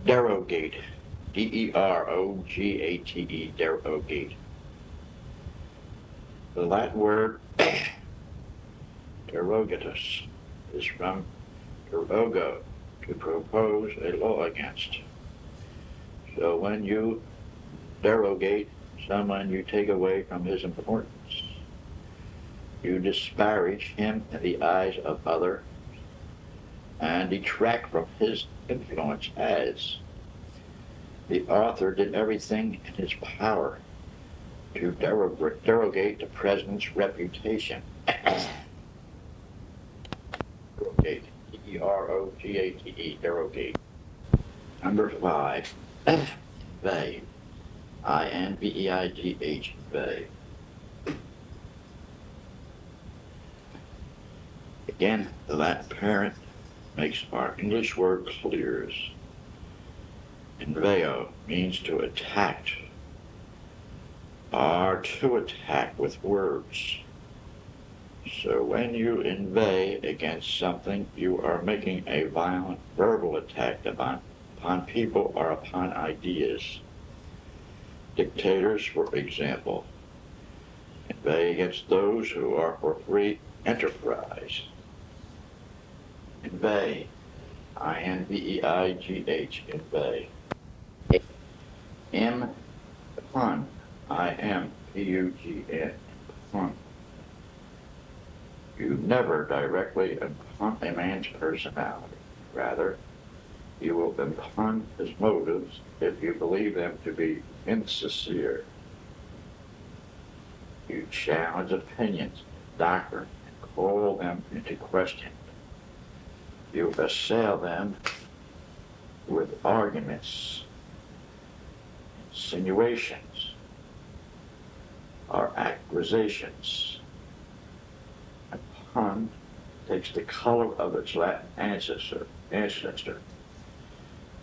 Derogate, D-E-R-O-G-A-T-E, derogate. The Latin word derogatus is from derogo, to propose a law against. So when you derogate someone, you take away from his importance. You disparage him in the eyes of others and detract from his influence as the author did everything in his power to derogate the president's reputation. Derogate, D-E-R-O-G-A-T-E, derogate. Number 5, Inveigh, I-N-V-E-I-G-H, Inveigh. Again, the Latin parent makes our English word clear. Inveo means to attack, or to attack with words. So when you inveigh against something, you are making a violent verbal attack upon people or upon ideas. Dictators, for example, inveigh against those who are for free enterprise. Inveigh, I-N-V-E-I-G-H, inveigh. Impugn, I-M-P-U-G-N, impugn. You never directly impugn a man's personality. Rather, you will impugn his motives if you believe them to be insincere. You challenge opinions, doctrine, and call them into question. You assail them with arguments, insinuations, or accusations. Impugn takes the color of its Latin ancestor,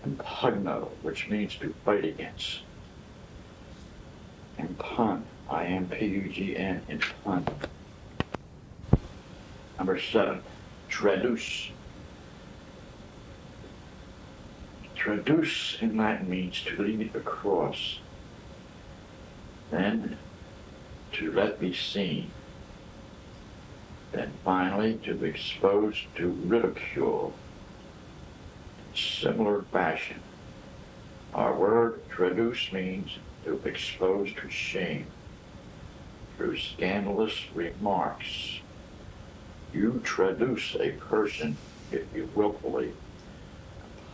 impugno, which means to fight against. Impugn, I-M-P-U-G-N, impugn. Number 7, traduce. Traduce in Latin means to lead across, then to let be seen, then finally to be exposed to ridicule. In similar fashion, our word traduce means to expose to shame through scandalous remarks. You traduce a person if you willfully and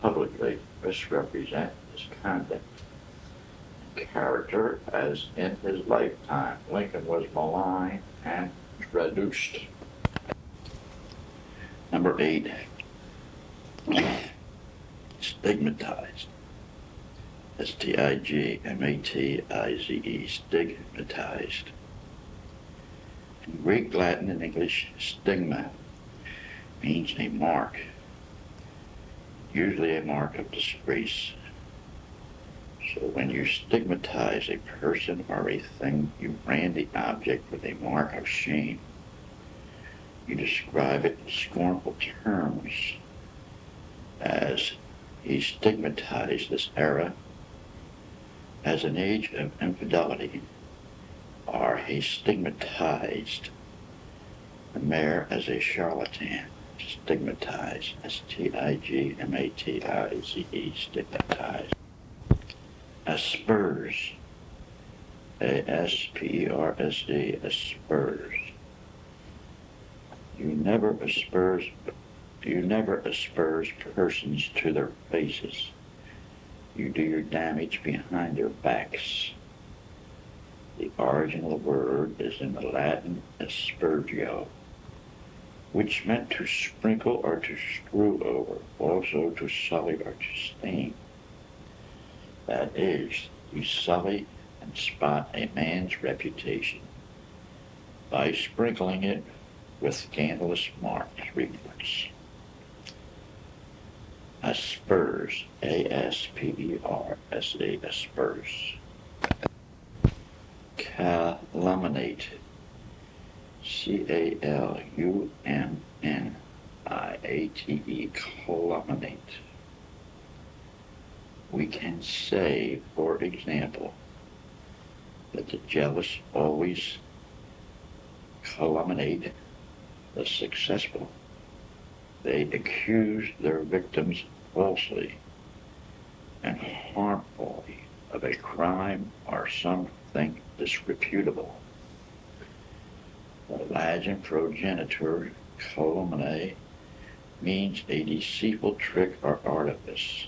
publicly misrepresent his conduct and character, as in his lifetime Lincoln was maligned and traduced. Number 8, stigmatized. S-T-I-G-M-A-T-I-Z-E, stigmatized. In Greek, Latin, and English, stigma means a mark, usually a mark of disgrace. So when you stigmatize a person or a thing, you brand the object with a mark of shame. You describe it in scornful terms as he stigmatized this era as an age of infidelity, or he stigmatized the mayor as a charlatan. Stigmatize, S-T-I-G-M-A-T-I-Z-E, stigmatize. Aspers, A-S-P-E-R-S-E, aspers. You never asperse persons to their faces. You do your damage behind their backs. The origin of the word is in the Latin aspergio, which meant to sprinkle or to strew over, also to sully or to stain. That is, you sully and spot a man's reputation by sprinkling it with scandalous marks, reflex. Aspers, A-S-P-E-R-S-E, aspers. Calumniate, C-A-L-U-M-N-I-A-T-E, calumniate. we can say, for example, that the jealous always calumniate the successful. They accuse their victims falsely and harmfully of a crime or something disreputable. The Latin progenitor calumniate means a deceitful trick or artifice.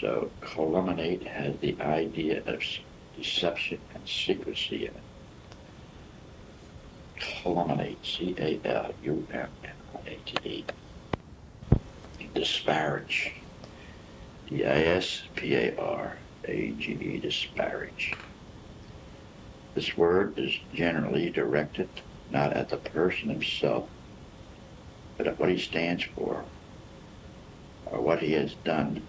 So calumniate has the idea of deception and secrecy in it. Calumniate, Calumniate. Disparage, Disparage, disparage. This word is generally directed not at the person himself, but at what he stands for or what he has done.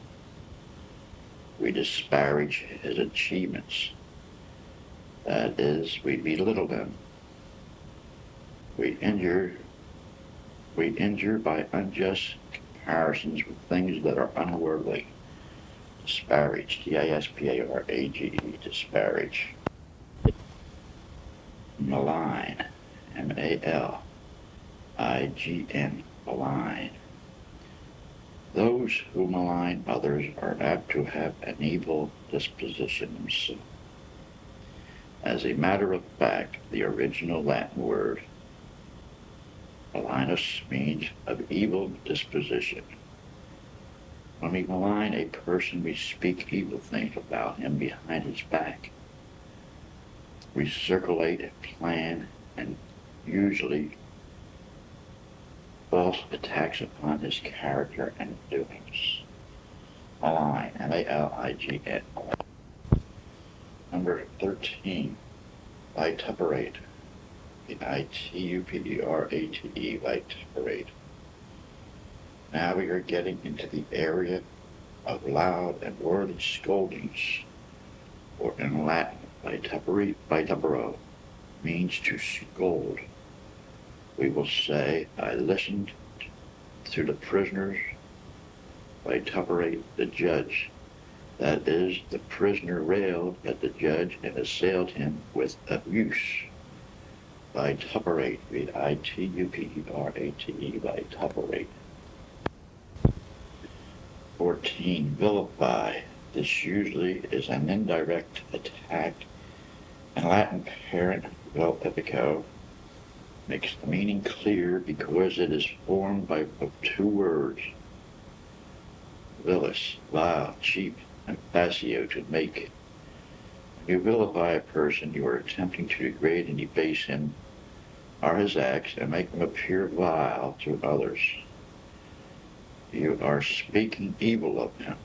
We disparage his achievements. That is, we belittle them. We injure by unjust comparisons with things that are unworthy. Disparage, Disparage, disparage. Malign, Malign, malign. Those who malign others are apt to have an evil disposition themselves. As a matter of fact, the original Latin word malignus means of evil disposition. When we malign a person, we speak evil things about him behind his back. We circulate, plan, and usually false attacks upon his character and doings. Malign, Malign. Number 13, Vituperate, Vituperate, Vituperate. Now we are getting into the area of loud and worthy scoldings, or in Latin, vitupero, means to scold. We will say, I listened to the prisoners vituperate the judge. That is, the prisoner railed at the judge and assailed him with abuse. Vituperate, Vituperate, vituperate. 14, vilify. This usually is an indirect attack. In Latin, parent vilifico makes the meaning clear because it is formed of two words. Vilis, vile, cheap, and facio, to make. When you vilify a person, you are attempting to degrade and debase him or his acts and make them appear vile to others. You are speaking evil of him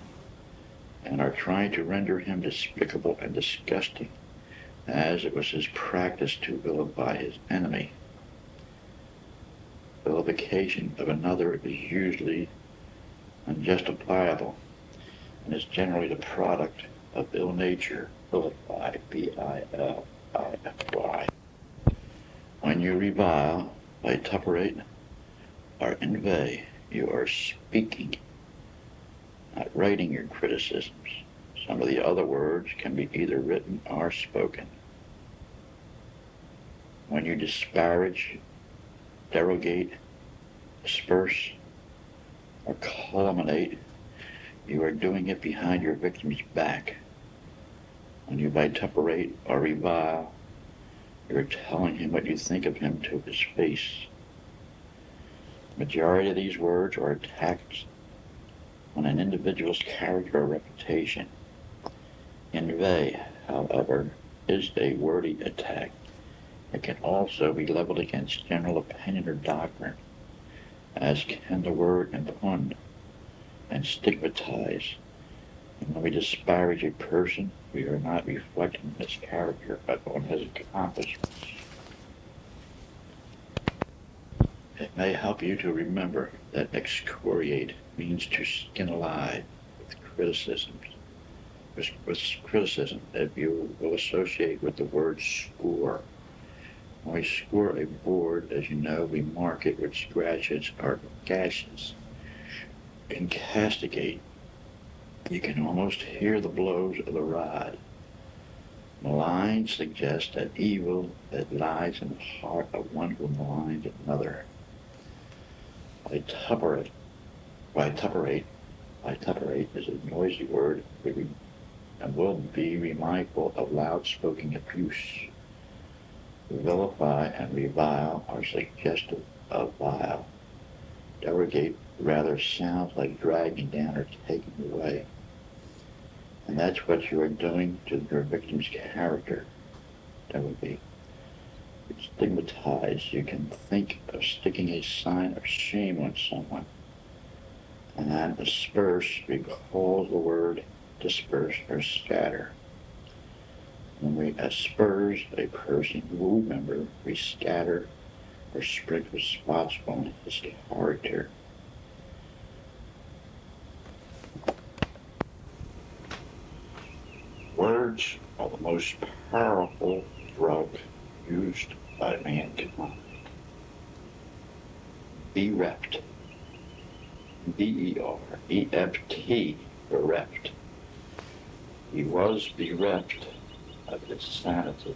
and are trying to render him despicable and disgusting, as it was his practice to vilify his enemy. Vilification of another is usually unjustifiable and is generally the product of ill nature. Vilify, Vilify. When you revile, vituperate, or inveigh, you are speaking, not writing your criticisms. Some of the other words can be either written or spoken. When you disparage, derogate, asperse, or calumniate, you are doing it behind your victim's back. When you vituperate or revile, you are telling him what you think of him to his face. The majority of these words are attacks on an individual's character or reputation. Inveigh, however, is a wordy attack. It can also be leveled against general opinion or doctrine, as can the word impugn and stigmatize. And when we disparage a person, we are not reflecting his character, but on his accomplishments. It may help you to remember that excoriate means to skin alive with criticism. With criticism that you will associate with the word score. When we score a board, as you know, we mark it with scratches or gashes. And castigate You can almost hear the blows of the rod. Malign suggests that evil that lies in the heart of one who maligns another. Vituperate is a noisy word and will be mindful of loud-spoken abuse. Vilify and revile are suggestive of vile. Derogate rather sounds like dragging down or taking away. And that's what you are doing to your victim's character. Derogate. Stigmatize. You can think of sticking a sign of shame on someone. And asperse recalls the word disperse or scatter. When we asperse a person, we remember we scatter or sprinkle spots on his character. Words are the most powerful drug used by mankind. Bereft. B-E-R-E-F-T, bereft. He was bereft of his sanity.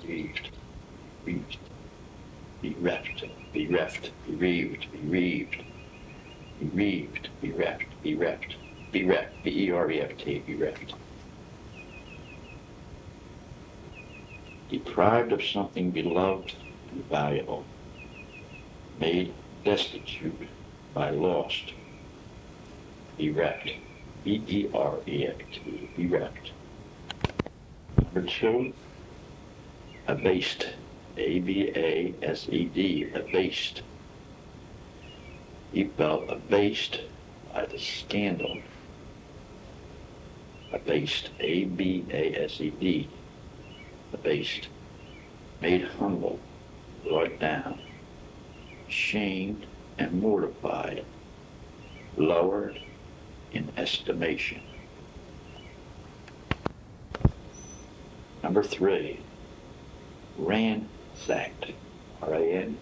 Bereaved, bereft, bereft, bereaved, bereaved, bereft, B-E-R-E-F-T, bereft. Deprived of something beloved and valuable, made destitute by lost, bereft, B-E-R-E-F-T, bereft. Number 2, abased, A-B-A-S-E-D, abased. He felt abased by the scandal. Abased, A-B-A-S-E-D, abased, made humble, brought down, shamed and mortified, lowered in estimation. Number 3, ransacked, R-A-N-S-A-C-K-E-D,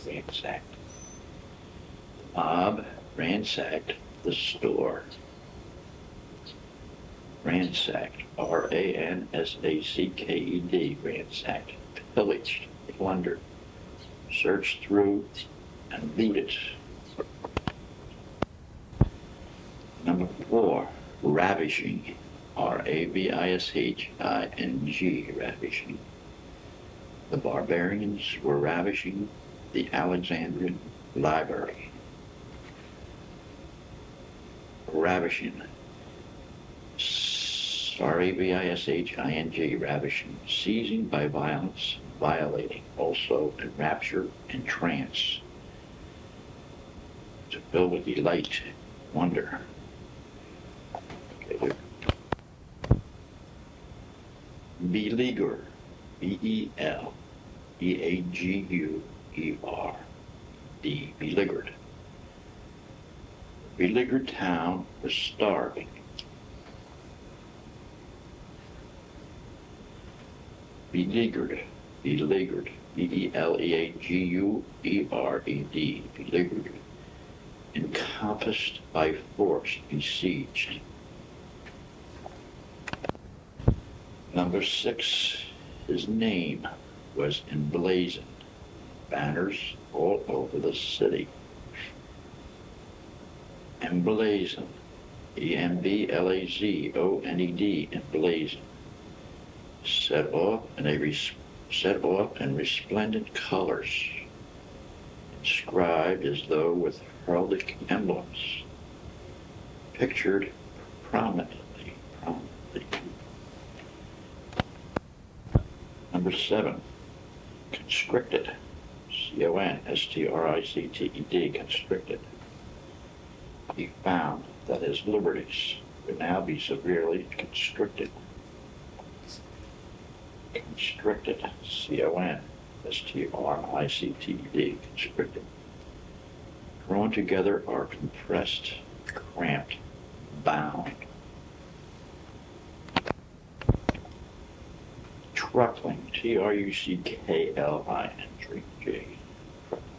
ransacked. The mob ransacked the store. Ransacked, R-A-N-S-A-C-K-E-D, ransacked, pillaged, plundered, searched through, and looted. Number 4, ravishing, R-A-V-I-S-H-I-N-G, ravishing. The barbarians were ravishing the Alexandrian library. Ravishing, R-A-V-I-S-H-I-N-G, ravishing, seizing by violence, violating, also enrapture and trance, to fill with delight, wonder. Okay. Beleaguered, B-E-L-E-A-G-U-E-R-D, beleaguered. Beleaguered town was starving. Beleaguered, beleaguered, B-E-L-E-A-G-U-E-R-E-D, beleaguered. Encompassed by force, besieged. Number 6, his name was emblazoned. Banners all over the city. Emblazoned, E-M-B-L-A-Z-O-N-E-D, emblazoned. Set off in resplendent colors, inscribed as though with heraldic emblems, pictured prominently. Number 7, constricted, C-O-N-S-T-R-I-C-T-E-D, constricted. He found that his liberties would now be severely constricted. Constricted, C-O-N-S-T-R-I-C-T-E-D, constricted. Drawn together are compressed, cramped, bound. Truckling, T-R-U-C-K-L-I-N-G,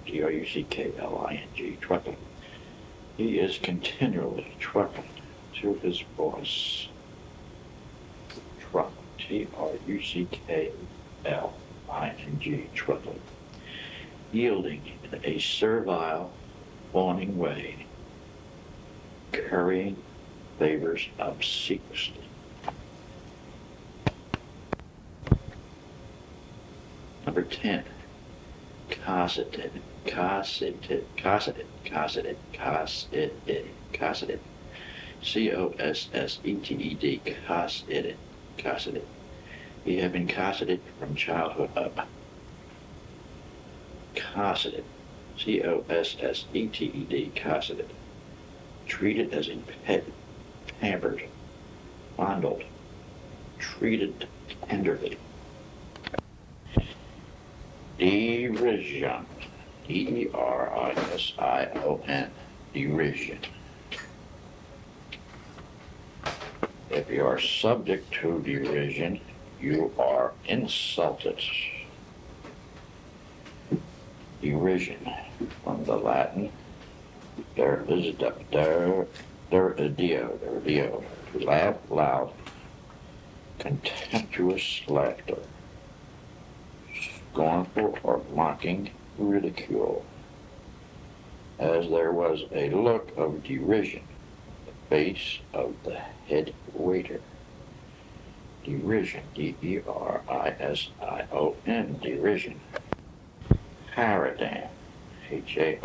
T-R-U-C-K-L-I-N-G, truckling. He is continually truckling to his boss. Truck, Truckling, truckling. Yielding in a servile, fawning way, currying favors obsequiously. Number 10, Cosseted, Cosseted, Cosseted, Cosseted, Cosseted, Cosseted, Cosseted, Cosseted, Cosseted. He had been cosseted from childhood up. Cosseted, Cosseted, cosseted. Treated as a pet, pampered, fondled, treated tenderly. Derision, Derision, derision. If you are subject to derision, you are insulted. Derision, from the Latin, derio, to laugh loud, contemptuous laughter, scornful or mocking ridicule, as there was a look of derision on the face of the head waiter. Derision, Derision, derision. Haridan, Haridan,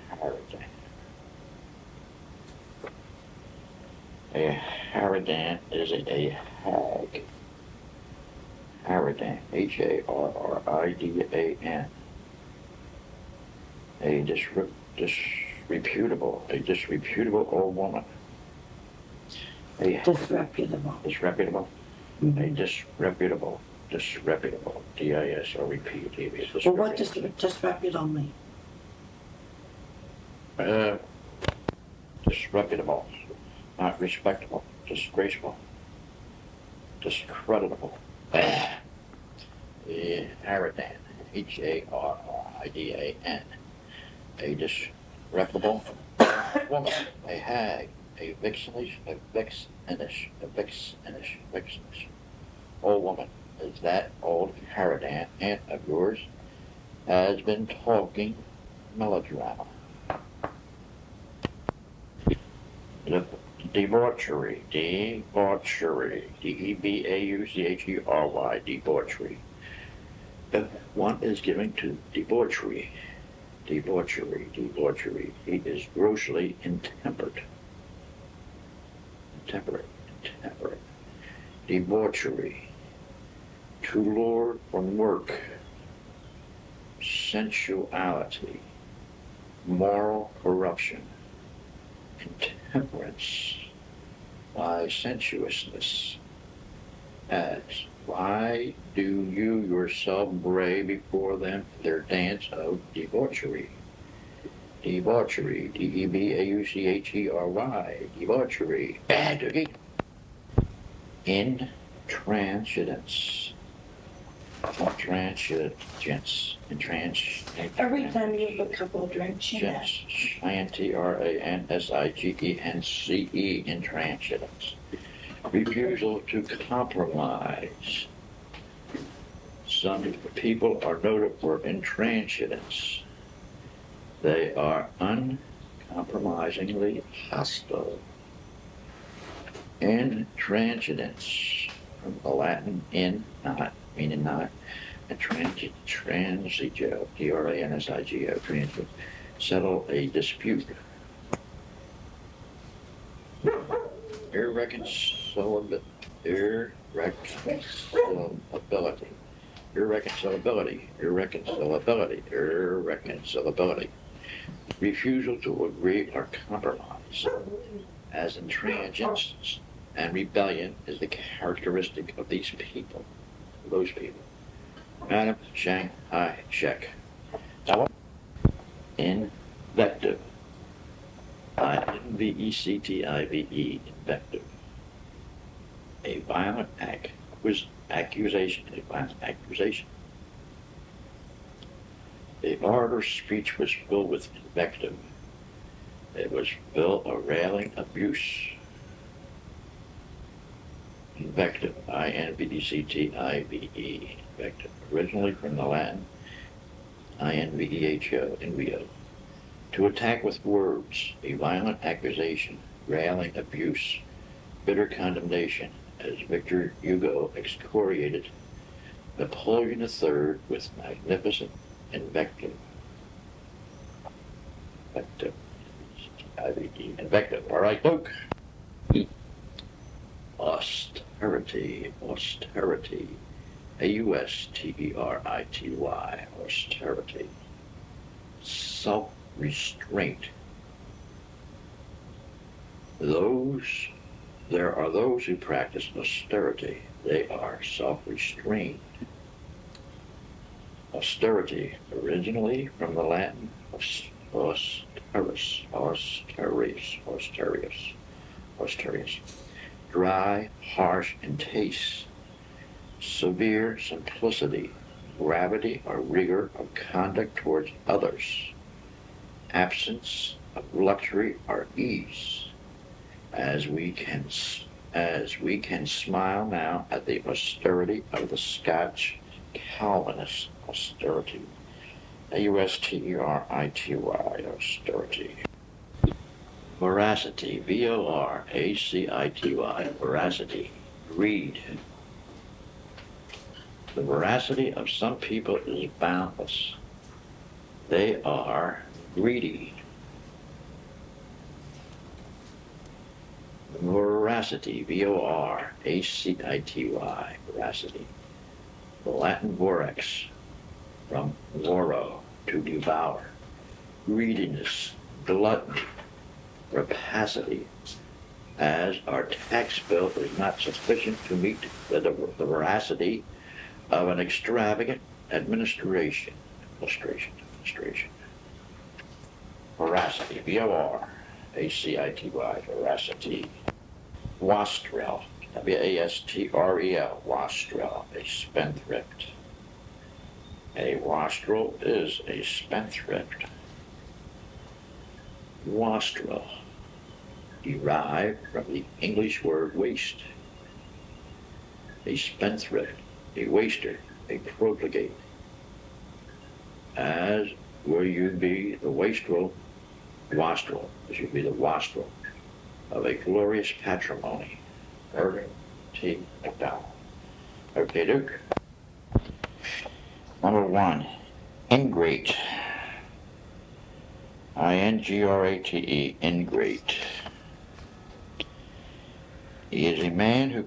Haridan. A Haridan is a hag. Haridan, Haridan. A disreputable old woman. Disreputable. Disreputable? Mm-hmm. A disreputable, D-I-S-R-E-P-U-T-A-B. Well, what does disreputable mean? Disreputable, not respectable, disgraceful, discreditable. Haridan, Haridan. A disreputable woman, a hag, a vixenish, old woman. Is that old Haridan, aunt of yours, has been talking melodrama. Debauchery, D-E-B-A-U-C-H-E-R-Y, debauchery. If one is given to debauchery, he is grossly intemperate. Debauchery, to lure from work, sensuality, moral corruption, intemperance, licentiousness. As, why do you yourself bray before them their dance of debauchery? Debauchery, D-E-B-A-U-C-H-E-R-Y, debauchery. Intransigence. Every time you have a couple of drinks, you know. Transigence, intransigence. Refusal to compromise. Some people are noted for intransigence. They are uncompromisingly hostile. Intransigence, from the Latin in, not, meaning not, and transigio, Transigio, transigio, settle a dispute. Irreconcilability. Refusal to agree or compromise. As intransigence and rebellion is the characteristic of those people. Madam, Shanghai, check. Now, invective. Invective. Invective. A violent accusation. The orator's speech was filled with invective. It was filled of railing abuse. Invective, I-N-V-E-C-T-I-V-E, invective, originally from the Latin, I-N-V-E-H-O, invio. To attack with words, a violent accusation, railing abuse, bitter condemnation, as Victor Hugo excoriated Napoleon III with magnificent invective. Invective. I-V-E, invective. All right, Luke. Austerity, austerity, A-U-S-T-E-R-I-T-Y, austerity, self-restraint. There are those who practice austerity. They are self-restrained. Austerity, originally from the Latin austerus, dry, harsh in taste, severe simplicity, gravity or rigor of conduct towards others, absence of luxury or ease, as we can smile now at the austerity of the Scotch Calvinist austerity, A-U-S-T-E-R-I-T-Y, austerity. Voracity, V-O-R-A-C-I-T-Y, voracity, greed. The voracity of some people is boundless. They are greedy. Voracity, V-O-R-A-C-I-T-Y, voracity. The Latin vorax, from voro, to devour. Greediness, gluttony, rapacity, as our tax bill is not sufficient to meet the voracity of an extravagant administration. Voracity, V-O-R-A-C-I-T-Y, voracity. Wastrel, W-A-S-T-R-E-L, wastrel, a spendthrift. A wastrel is a spendthrift. Wastrel, derived from the English word waste. A spendthrift, a waster, a profligate. As will you be the wastrel, as you be the wastrel of a glorious patrimony. Irving T. McDonald. Okay, Duke. Number 1, ingrate. I-N-G-R-A-T-E, ingrate. He is a man who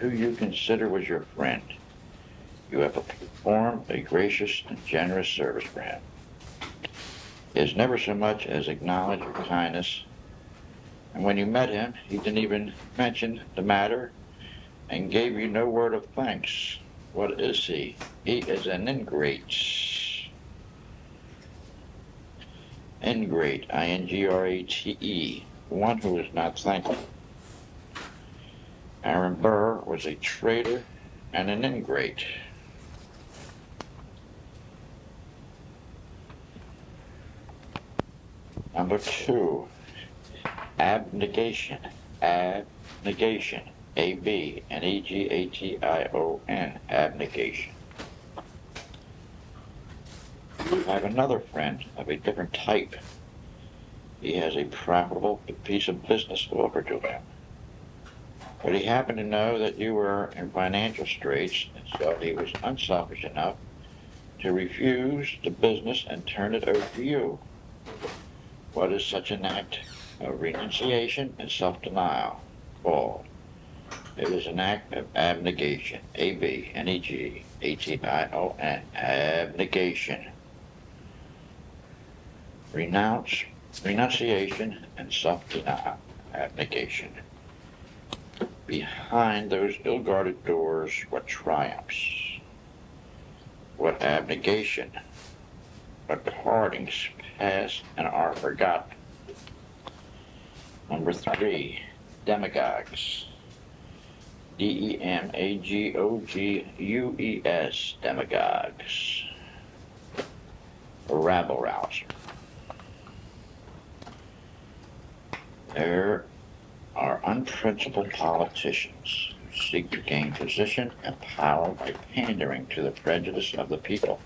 you consider was your friend. You have performed a gracious and generous service for him. He has never so much as acknowledged your kindness, and when you met him, he didn't even mention the matter and gave you no word of thanks. What is he? He is an ingrate. Ingrate, I-N-G-R-A-T-E, one who is not thankful. Aaron Burr was a traitor and an ingrate. Number 2, abnegation. Abnegation, A-B-N-E-G-A-T-I-O-N, abnegation. You have another friend of a different type. He has a profitable piece of business to offer to him. But he happened to know that you were in financial straits, and so he was unselfish enough to refuse the business and turn it over to you. What is such an act of renunciation and self-denial called? It is an act of abnegation, A-B-N-E-G-A-T-I-O-N, abnegation. Renunciation and self-denial, abnegation. Behind those ill-guarded doors, what triumphs, what abnegation, what partings past and are forgotten. Number 3, demagogues. D-E-M-A-G-O-G-U-E-S, demagogues. rabble-rouser. There are unprincipled politicians who seek to gain position and power by pandering to the prejudice of the people.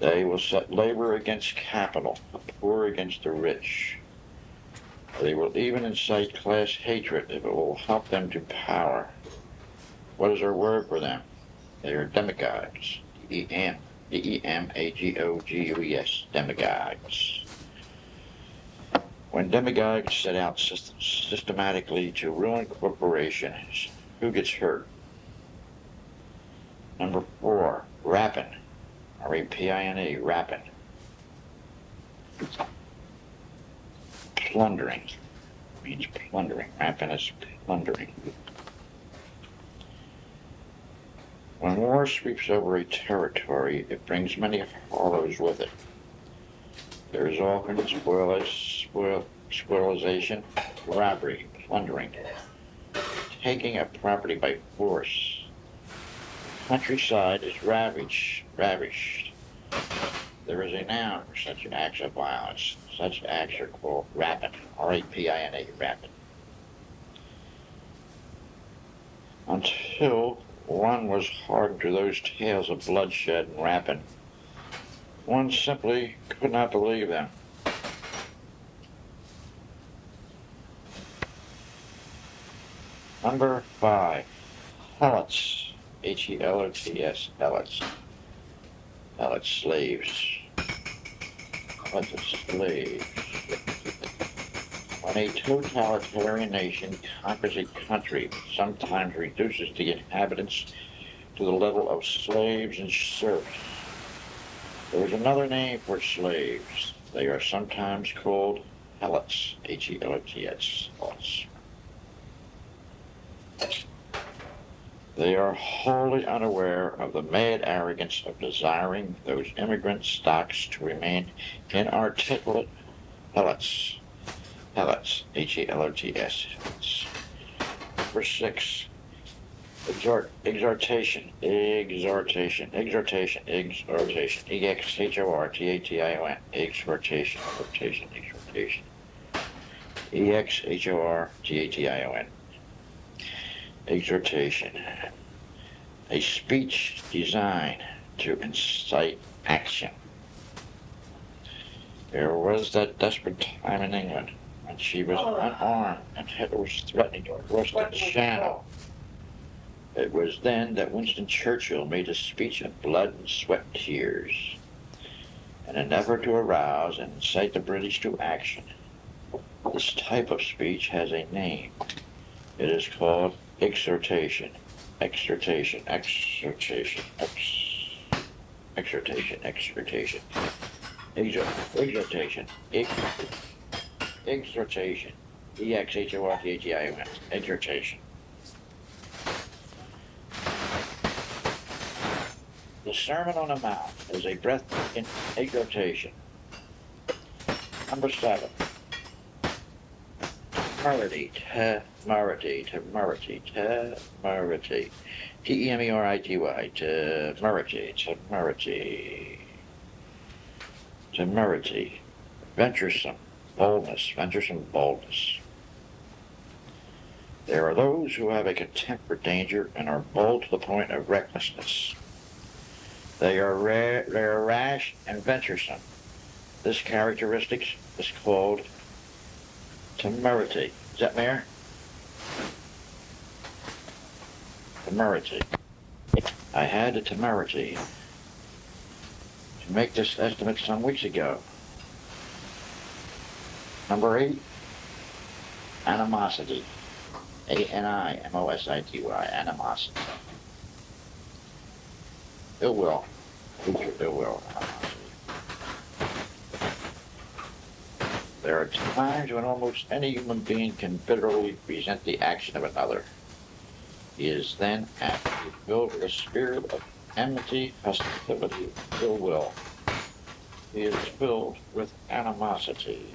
They will set labor against capital, the poor against the rich. They will even incite class hatred if it will help them to power. What is our word for them? They are demagogues. D-E-M-A-G-O-G-U-E-S. Demagogues. When demagogues set out systematically to ruin corporations, who gets hurt? Number 4, rapine. R-A-P-I-N-E, rapine. Plundering. Means plundering. Rapine is plundering. When war sweeps over a territory, it brings many horrors with it. There is often spoliation, robbery, plundering, taking a property by force. The countryside is ravished. There is a noun for such acts of violence. Such acts are called rapine, R-A-P-I-N-E, rapine. Until one was hardened to those tales of bloodshed and rapine, one simply could not believe them. Number 5, helots, H-E-L-O-T-S, helots. Helots, slaves. Helots of slaves. When a totalitarian nation conquers a country, sometimes reduces the inhabitants to the level of slaves and serfs. There is another name for slaves. They are sometimes called helots, H-E-L-O-T-S, helots. They are wholly unaware of the mad arrogance of desiring those immigrant stocks to remain inarticulate helots. Helots, H-E-L-O-T-S, helots. Number 6, exhortation, E-X-H-O-R-T-A-T-I-O-N, exhortation, E-X-H-O-R-T-A-T-I-O-N. Exhortation, a speech designed to incite action. There was that desperate time in England when she was unarmed and Hitler was threatening to cross the Channel. It was then that Winston Churchill made a speech of blood and sweat and tears in an effort to arouse and incite the British to action. This type of speech has a name. It is called exhortation. Exhortation. Exhortation. Exhortation. Exhortation. Exhortation. Exhortation. E-X-H-O-R-T-A-T-I-O-N. Exhortation. The Sermon on the Mount is a breathtaking exhortation. Number 7. Temerity, temerity, temerity, temerity. T-E-M-E-R-I-T-Y, temerity, temerity. Temerity. Venturesome, boldness, venturesome boldness. There are those who have a contempt for danger and are bold to the point of recklessness. They are rash and venturesome. This characteristic is called temerity. Is that Mayor? Temerity. I had the temerity to make this estimate some weeks ago. Number 8, animosity. A-N-I-M-O-S-I-T-Y, animosity. Ill will. Ill will. There are times when almost any human being can bitterly resent the action of another. He is then apt to be filled with a spirit of enmity, hostility, ill will. He is filled with animosity.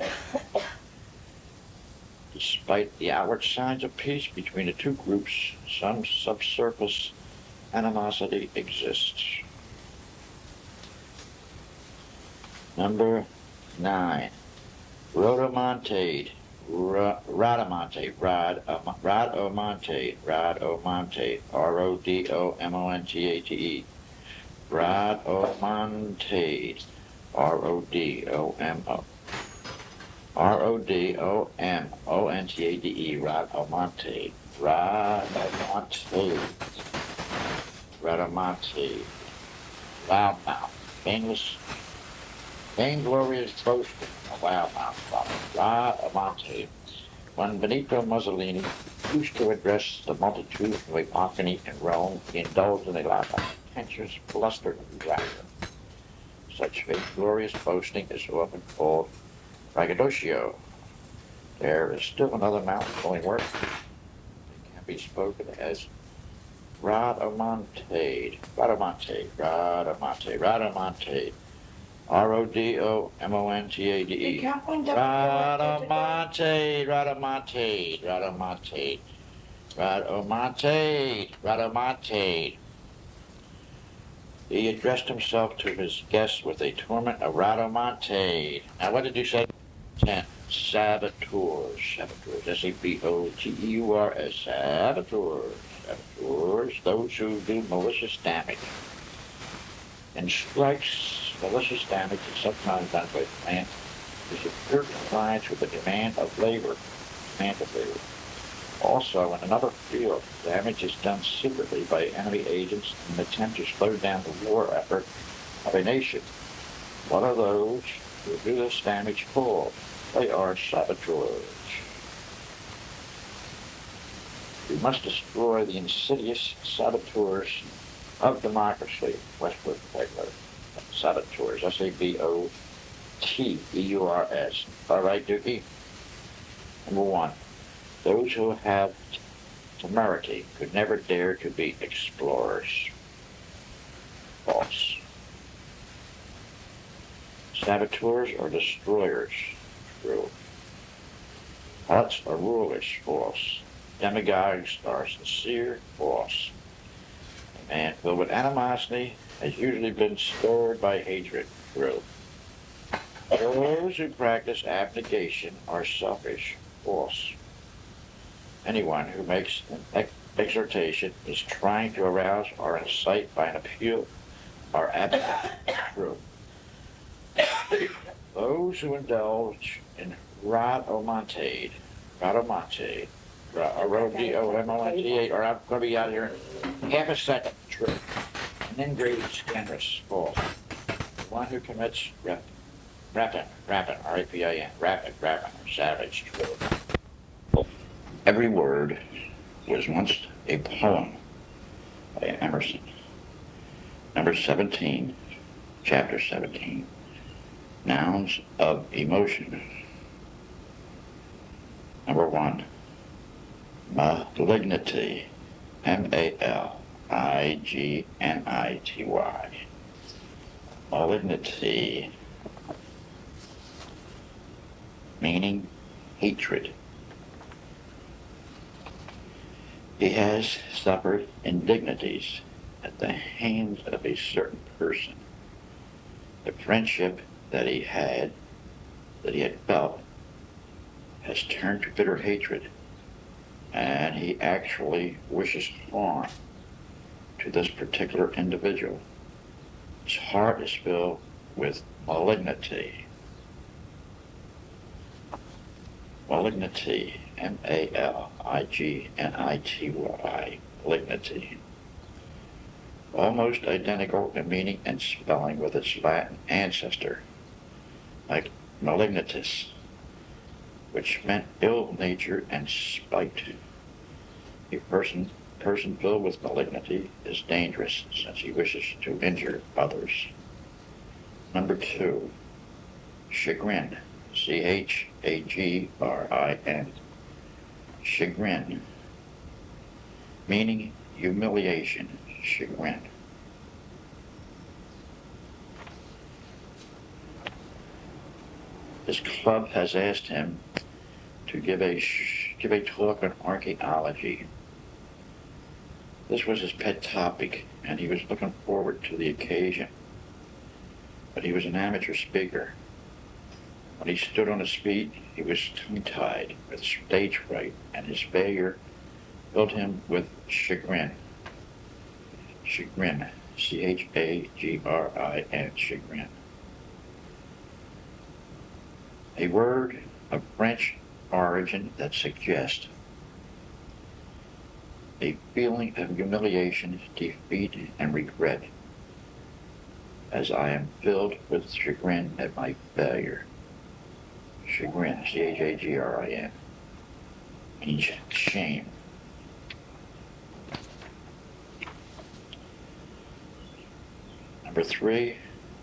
Despite the outward signs of peace between the two groups, some subsurface animosity exists. Number 9. Rhodomontade. Rhodomontade. Rhodomontade. Rhodomontade. Rodomontate. Rhodomontade. Rodomo. Rodomontade. Rhodomontade. Rhodomontade. Rhodomontade. Loudmouth. Vainglorious boasting. A loudmouth. Rhodomontade. When Benito Mussolini used to address the multitude of Apocany in Rome, he indulged in a loud, contentious bluster and laughter. Such vainglorious boasting is often called braggadocio. There is still another mouth-filling word that can be spoken as rhodomontade. Rhodomontade. Rhodomontade. Rhodomontade. Rodomontade. Rhodomontade. Rhodomontade. Rhodomontade. Rhodomontade. Rhodomontade. He addressed himself to his guests with a torment of rhodomontade. Now, what did you say? 10. Saboteurs. Saboteurs. S-A-B-O-T-E-U-R-S. Saboteurs. Saboteurs. Those who do malicious damage. And strikes malicious damage is sometimes done by command is in pure compliance with the demand of labor. Also, in another field, damage is done secretly by enemy agents in an attempt to slow down the war effort of a nation. What are those who do this damage called? They are saboteurs. We must destroy the insidious saboteurs of democracy. Westwood Pegler. Saboteurs. S-A-B-O-T-E-U-R-S. All right, Dookie? Number 1. Those who have temerity could never dare to be explorers. False. Saboteurs are destroyers. True. Helots are rulers. False. Demagogues are sincere. False. A man filled with animosity has usually been stirred by hatred. True. Those who practice abnegation are selfish. False. Anyone who makes an exhortation is trying to arouse or incite by an appeal or absent. True. Those who indulge in rhodomontade, R-O-D-O-M-O-N-T-A, or I'm going to be out of here in half a second. True. And then great scandalous. False. The one who commits rapine, R-A-P-I-N, rapine, or savage. True. Every word was once a poem by Emerson. Number 17, chapter 17, Nouns of Emotion. Number 1, malignity, M-A-L-I-G-N-I-T-Y. Malignity, meaning hatred. He has suffered indignities at the hands of a certain person. The friendship that he had felt, has turned to bitter hatred, and he actually wishes harm to this particular individual. His heart is filled with malignity. Malignity, M-A-L-I-G-N-I-T-Y, malignity. Almost identical in meaning and spelling with its Latin ancestor, like malignitas, which meant ill-nature and spite. A person filled with malignity is dangerous since he wishes to injure others. Number 2, chagrin, C-H-A-G-R-I-N, chagrin, meaning humiliation, chagrin. His club has asked him to give a talk on archaeology. This was his pet topic, and he was looking forward to the occasion. but he was an amateur speaker. When he stood on his feet, he was tongue-tied with stage fright, and his failure filled him with chagrin. Chagrin, C-H-A-G-R-I-N, chagrin. A word of French origin that suggests a feeling of humiliation, defeat, and regret, as I am filled with chagrin at my failure. Chagrin, C-H-A-G-R-I-N, means shame. Number 3,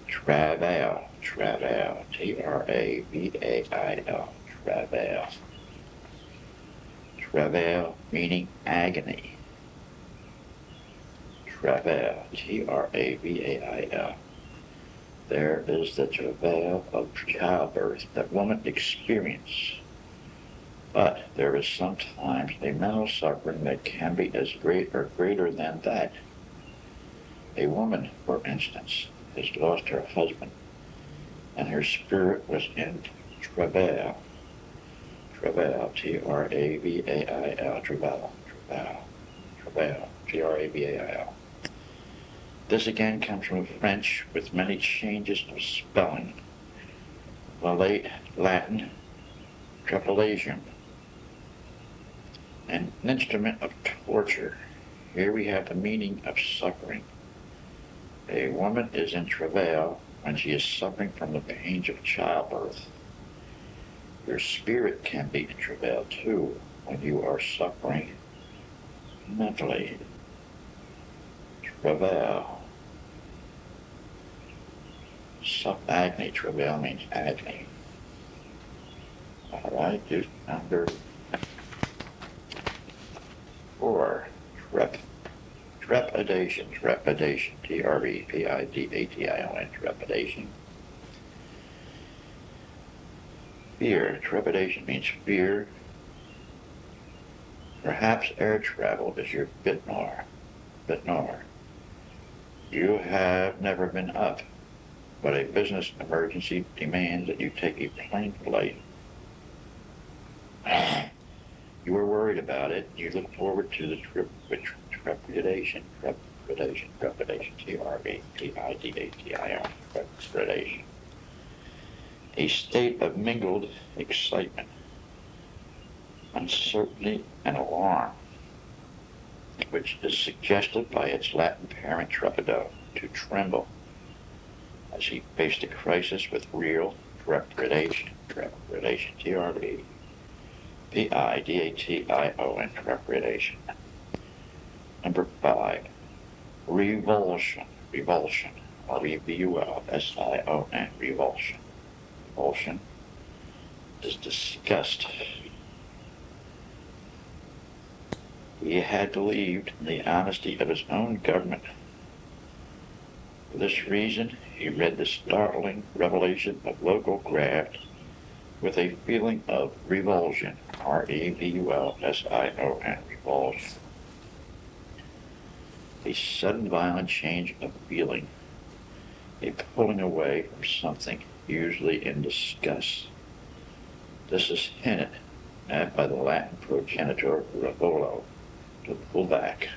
travail, travail, T-R-A-V-A-I-L, travail. Travail meaning agony. Travail, T-R-A-V-A-I-L. There is the travail of childbirth that women experience. But there is sometimes a mental suffering that can be as great or greater than that. A woman, for instance, has lost her husband, and her spirit was in travail. Travail, T-R-A-V-A-I-L, travail, travail, travail, T-R-A-V-A-I-L. This again comes from French with many changes of spelling. The late Latin, trepidation, an instrument of torture. Here we have the meaning of suffering. A woman is in travail when she is suffering from the pains of childbirth. Your spirit can be in travail too when you are suffering mentally. Travail. Agony, travail means agony. All right, just number 4, trepidation, trepidation, T-R-E-P-I-D-A-T-I-O-N, trepidation. Fear, trepidation means fear. Perhaps air travel is your bit more. You have never been up, but a business emergency demands that you take a plane flight. You were worried about it. You look forward to the trip with trepidation, T-R-E-P-I-D-A-T-I-O-N, trepidation. A state of mingled excitement, uncertainty, and alarm, which is suggested by its Latin parent trepido, to tremble, as he faced a crisis with real trepidation, T-R-E-P-I-D-A-T-I-O-N, trepidation. Number 5, revulsion, R-E-V-U-L-S-I-O-N, revulsion. Revulsion is disgust. He had believed in the honesty of his own government. For this reason, he read the startling revelation of local graft with a feeling of revulsion, R-E-V-U-L-S-I-O-N, revulsion. A sudden violent change of feeling, a pulling away from something, usually in disgust. This is hinted at by the Latin progenitor revolo, to pull back.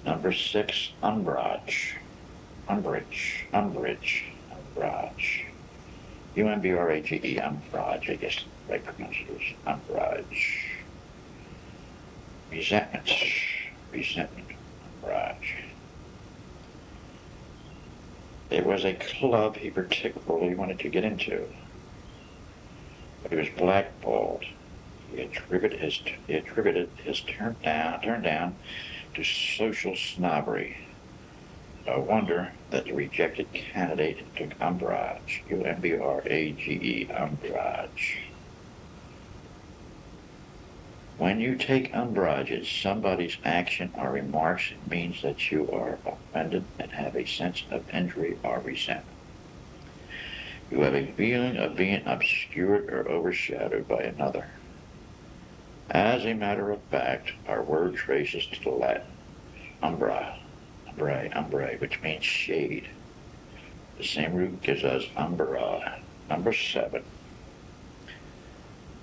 Number 6, umbrage. Umbrage. U-M-B-R-A-G-E, umbrage, I guess the right pronunciation, umbrage. Resentment, umbrage. There was a club he particularly wanted to get into, but he was blackballed. He attributed his turn down to social snobbery. No wonder that the rejected candidate took umbrage, U-M-B-R-A-G-E, umbrage. When you take umbrage at somebody's action or remarks, it means that you are offended and have a sense of injury or resentment. You have a feeling of being obscured or overshadowed by another. As a matter of fact, our word traces to the Latin umbrae, which means shade. The same root gives us umbra. Number 7.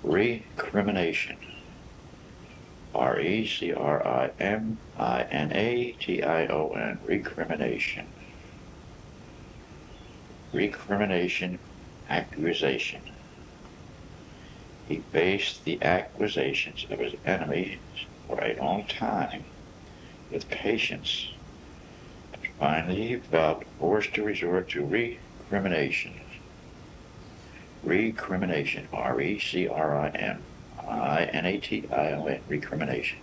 Recrimination. Recrimination. Recrimination. Recrimination, accusation. He faced the accusations of his enemies for a long time with patience. Finally, he felt forced to resort to recrimination. Recrimination, recrimination, recrimination.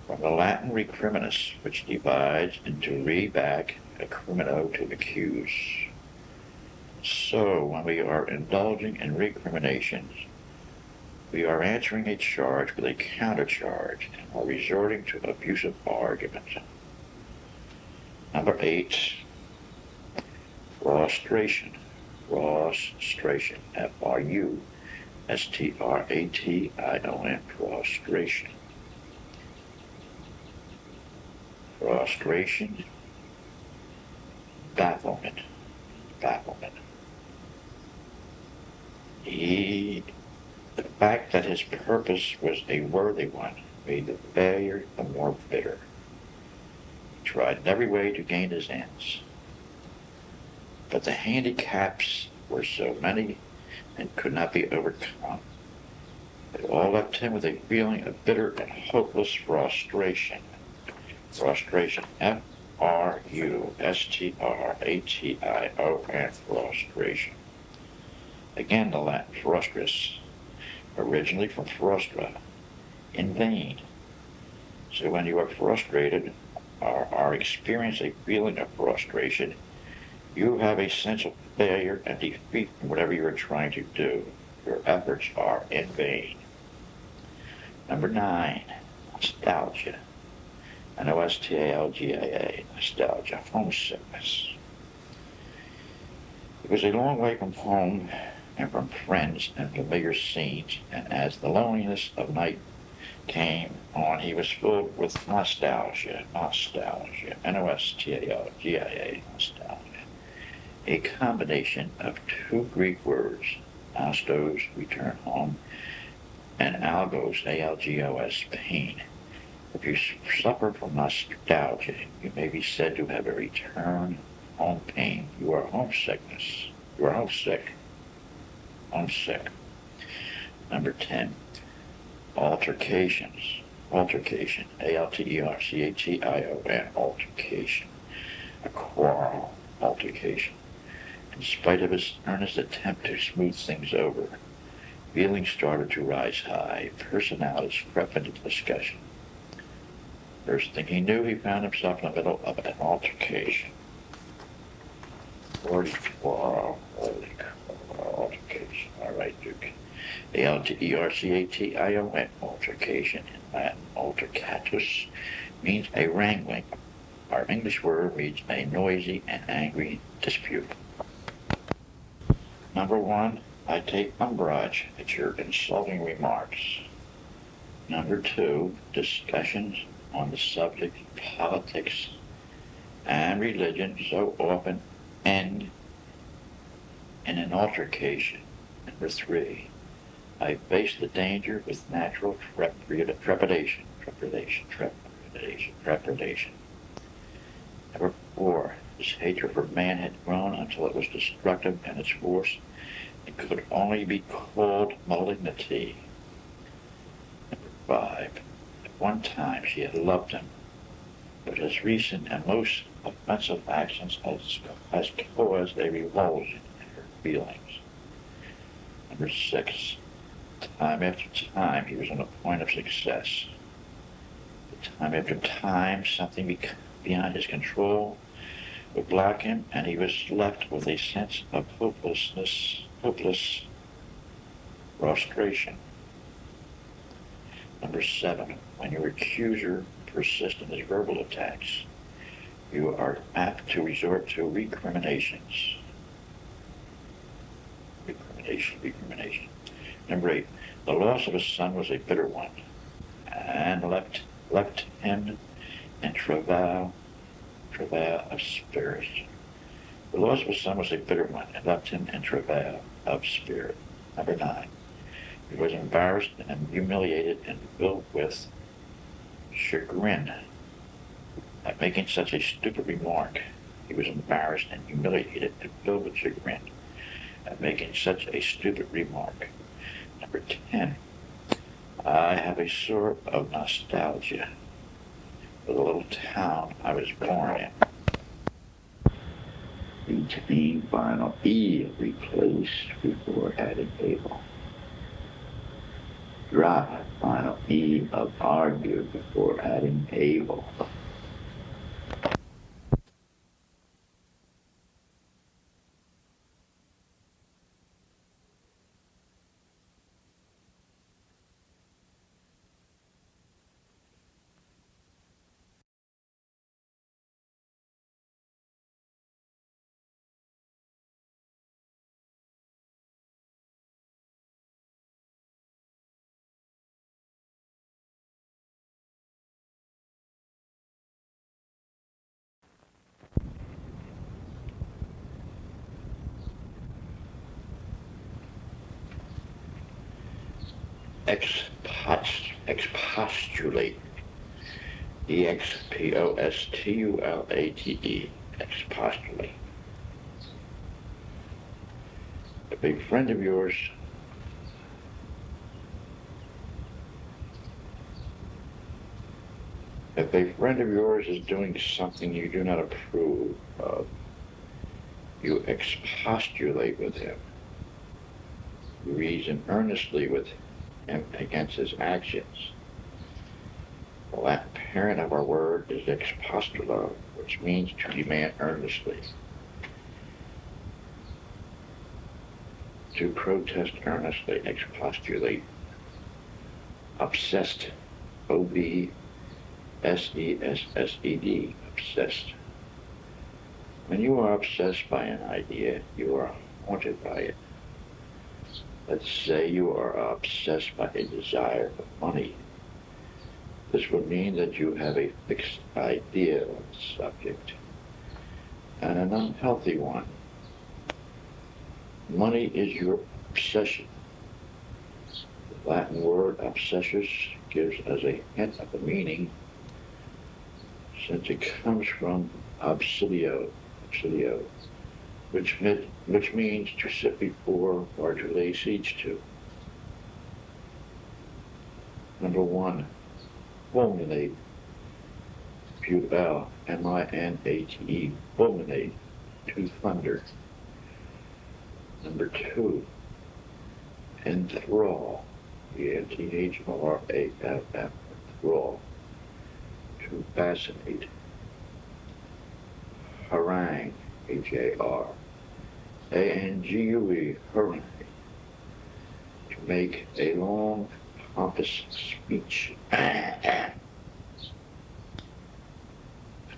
From the Latin recriminus, which divides into re back, a crimino to accuse. So, when we are indulging in recriminations, we are answering a charge with a countercharge and are resorting to abusive argument. Number 8, frustration. Frustration. Frustration. Frustration. Frustration. Bafflement. Bafflement. The fact that his purpose was a worthy one made the failure the more bitter. He tried in every way to gain his ends, but the handicaps were so many and could not be overcome. It all left him with a feeling of bitter and hopeless frustration. Frustration. Frustration. Frustration. Again, the Latin frustris, originally from frustra, in vain. So when you are frustrated or are experiencing a feeling of frustration, you have a sense of failure and defeat in whatever you are trying to do. Your efforts are in vain. Number 9, nostalgia. Nostalgia, nostalgia, homesickness. It was a long way from home and from friends and familiar scenes, and as the loneliness of night came on, he was filled with nostalgia, nostalgia, nostalgia, nostalgia. A combination of 2 Greek words, nostos, return home, and algos, algos, pain. If you suffer from nostalgia, you may be said to have a return home pain. You are homesickness. You are homesick. Homesick. Number 10, altercations. Altercation. Altercation. Altercation. A quarrel. Altercation. In spite of his earnest attempt to smooth things over, feelings started to rise high. Personalities crept into discussion. First thing he knew, he found himself in the middle of an altercation. Altercation. All right, Duke. Altercation. Altercation. In Latin, altercatus means a wrangling. Our English word means a noisy and angry dispute. Number 1, I take umbrage at your insulting remarks. Number 2, discussions on the subject of politics and religion so often end in an altercation. Number 3, I face the danger with natural trepidation. Number 4, his hatred for man had grown until it was destructive in its force and could only be called malignity. Number 5, at one time she had loved him, but his recent and most offensive actions has caused a revulsion in her feelings. Number 6, time after time he was on the point of success. But time after time something beyond his control would block him, and he was left with a sense of hopeless frustration. Number 7, when your accuser persists in his verbal attacks, you are apt to resort to recriminations. Recrimination. Number 8, the loss of his son was a bitter one, and left him in travail of spirit. The loss of a son was a bitter one, and left him in travail of spirit. Number 9. He was embarrassed and humiliated and filled with chagrin at making such a stupid remark. He was embarrassed and humiliated and filled with chagrin at making such a stupid remark. Number 10. I have a sort of nostalgia for the little town I was born in. Between final E replaced before adding able. Drop final E of argue before adding able. Expostulate. Expostulate. Expostulate. If a friend of yours is doing something you do not approve of, you expostulate with him. You reason earnestly with him against his actions. The Latin parent of our word is expostulo, which means to demand earnestly. To protest earnestly, expostulate. Obsessed, O-B-S-E-S-S-E-D, obsessed. When you are obsessed by an idea, you are haunted by it. Let's say you are obsessed by a desire of money. This would mean that you have a fixed idea on the subject, and an unhealthy one. Money is your obsession. The Latin word obsessus gives us a hint of the meaning, since it comes from obsilio, which means to sit before or to lay siege to. Number 1, fulminate. L, M-I-N-A-T-E, fulminate, to thunder. Number 2, enthrall, E-N-T-H-R-A-L-F, enthrall, to fascinate. Harangue, H-A-R-A-N-G-U-E, harangue, to make a long, pompous speech.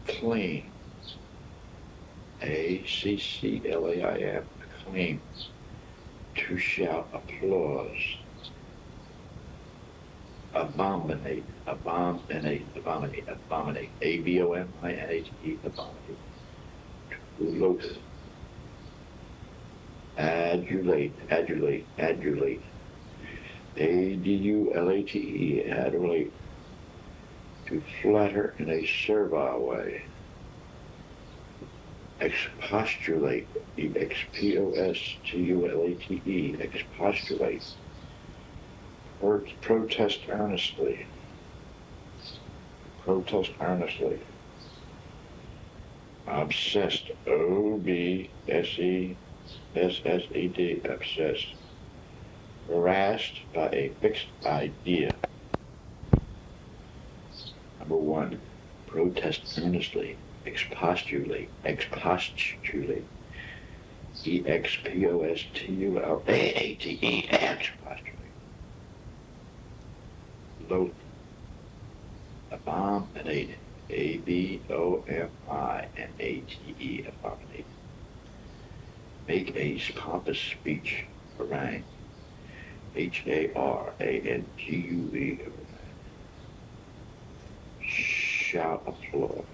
Acclaim, A-C-C-L-A-I-M, acclaim, to shout applause. Abominate, abominate, A-B-O-M-I-N-A-T-E, abominate, to loathe. Adulate, A-D-U-L-A-T-E, adulate, to flatter in a servile way. Expostulate, E-X-P-O-S-T-U-L-A-T-E, expostulate, protest earnestly. Obsessed, O-B-S-E-S-S-E-D, obsessed. Harassed by a fixed idea. Number 1, protest earnestly. Expostulate, E-X-P-O-S-T-U-L-A-A-T-E, expostulate. Loathe, abominate, A-B-O-M-I-N-A-T-E, abominate. Make a pompous speech, harangue, H-A-R-A-N-G-U-E, shout applause.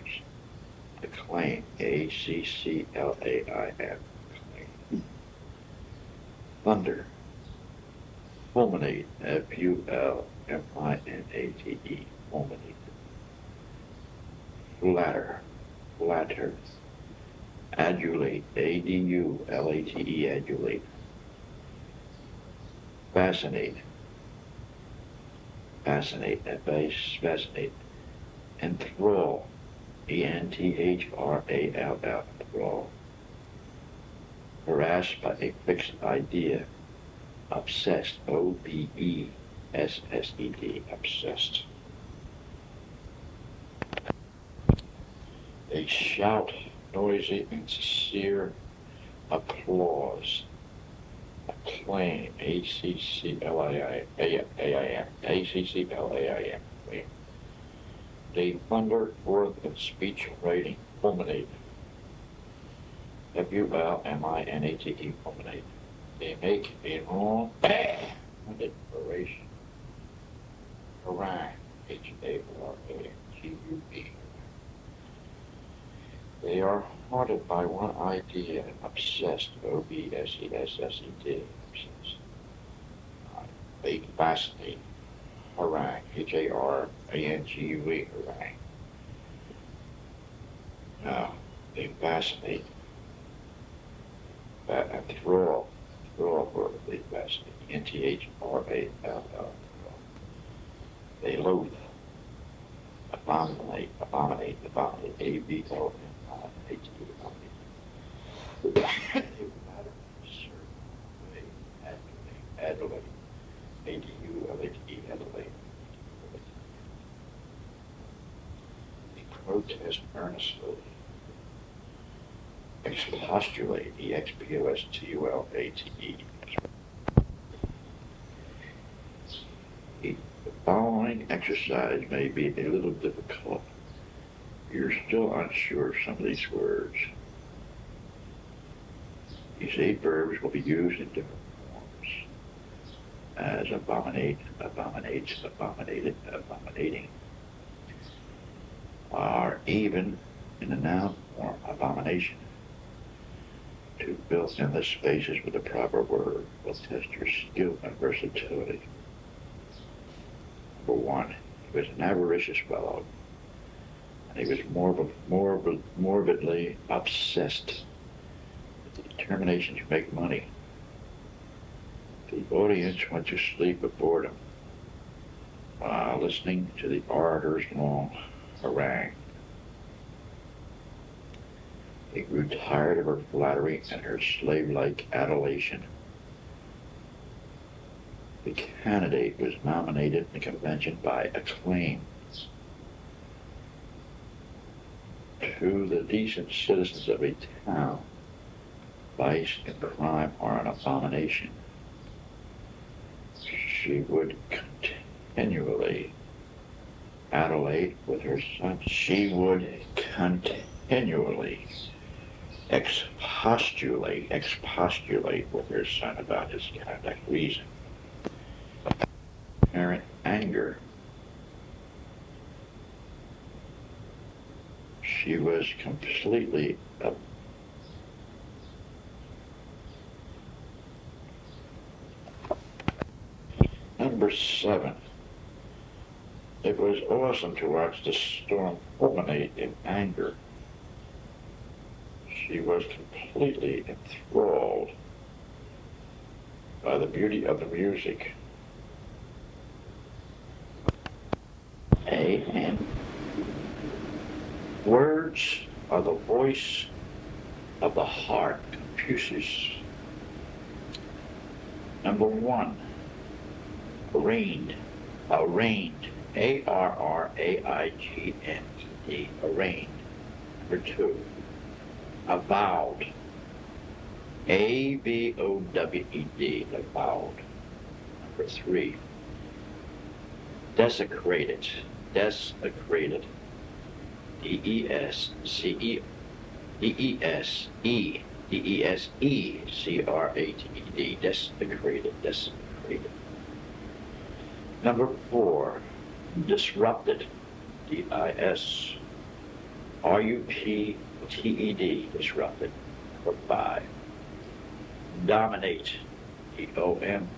Acclaim, A-C-C-L-A-I-M, acclaim. Thunder, fulminate, F-U-L-M-I-N-A-T-E, fulminate. Flatter, flatter. Adulate, A-D-U-L-A-T-E, adulate. Fascinate, fascinate, F-A-S, fascinate. Enthrall, E-N-T-H-R-A-L-L, enthrall. Harassed by a fixed idea, obsessed, O-B-E-S-S-E-D, obsessed. A shout, noisy and sincere applause. Acclaim, A-C-C-L-A-I-M, A-C-C-L-A-I-M, acclaim. They thunder forth in speech writing, fulminate, F-U-L-M-I-N-A-T-E, fulminate. They make a long oration, harangue, H-A-R-A-N-G-U-E. They are haunted by one idea and obsessed, O-B-S-E-S-S-E-D, obsessed. They fascinate, harangue, H-A-R-A-N-G-U-E, harangue. They fascinate, enthrall, they fascinate, N-T-H-R-A-L-L. They loathe, abominate, A-B-O-M-I-N-A-T-E, abominate. They matter, serve, they adulate, A-D-U-L-A-T-E, adulate. They protest earnestly, expostulate, E-X-P-O-S-T-U-L-A-T-E. The following exercise may be a little difficult. You're still unsure of some of these words. These 8 verbs will be used in different forms, as abominate, abominates, abominated, abominating, or even in the noun form, abomination. To fill in the spaces with the proper word will test your skill and versatility. Number 1, he was an avaricious fellow, and he was morbidly obsessed with the determination to make money. The audience went to sleep of boredom while listening to the orator's long harangue. He grew tired of her flattery and her slave-like adulation. The candidate was nominated in the convention by acclaim. To the decent citizens of a town, vice and crime are an abomination. She would continually adulate with her son. She would continually expostulate with her son about his conduct, reason. Apparent anger. She was completely Number 7. It was awesome to watch the storm fulminate in anger. She was completely enthralled by the beauty of the music. A-N. Words are the voice of the heart, Confucius. Number 1. Arraigned, A-R-R-A-I-G-N-E-D, arraigned. Number 2, avowed, A-V-O-W-E-D, avowed. Number 3, desecrated, D-E-S-E-C-R-A-T-E-D, desecrated. Number 4, disrupted, R-U-P-T-E-D, disrupted. Number 5. Dominate, D-O-M-I-N-A-T-E,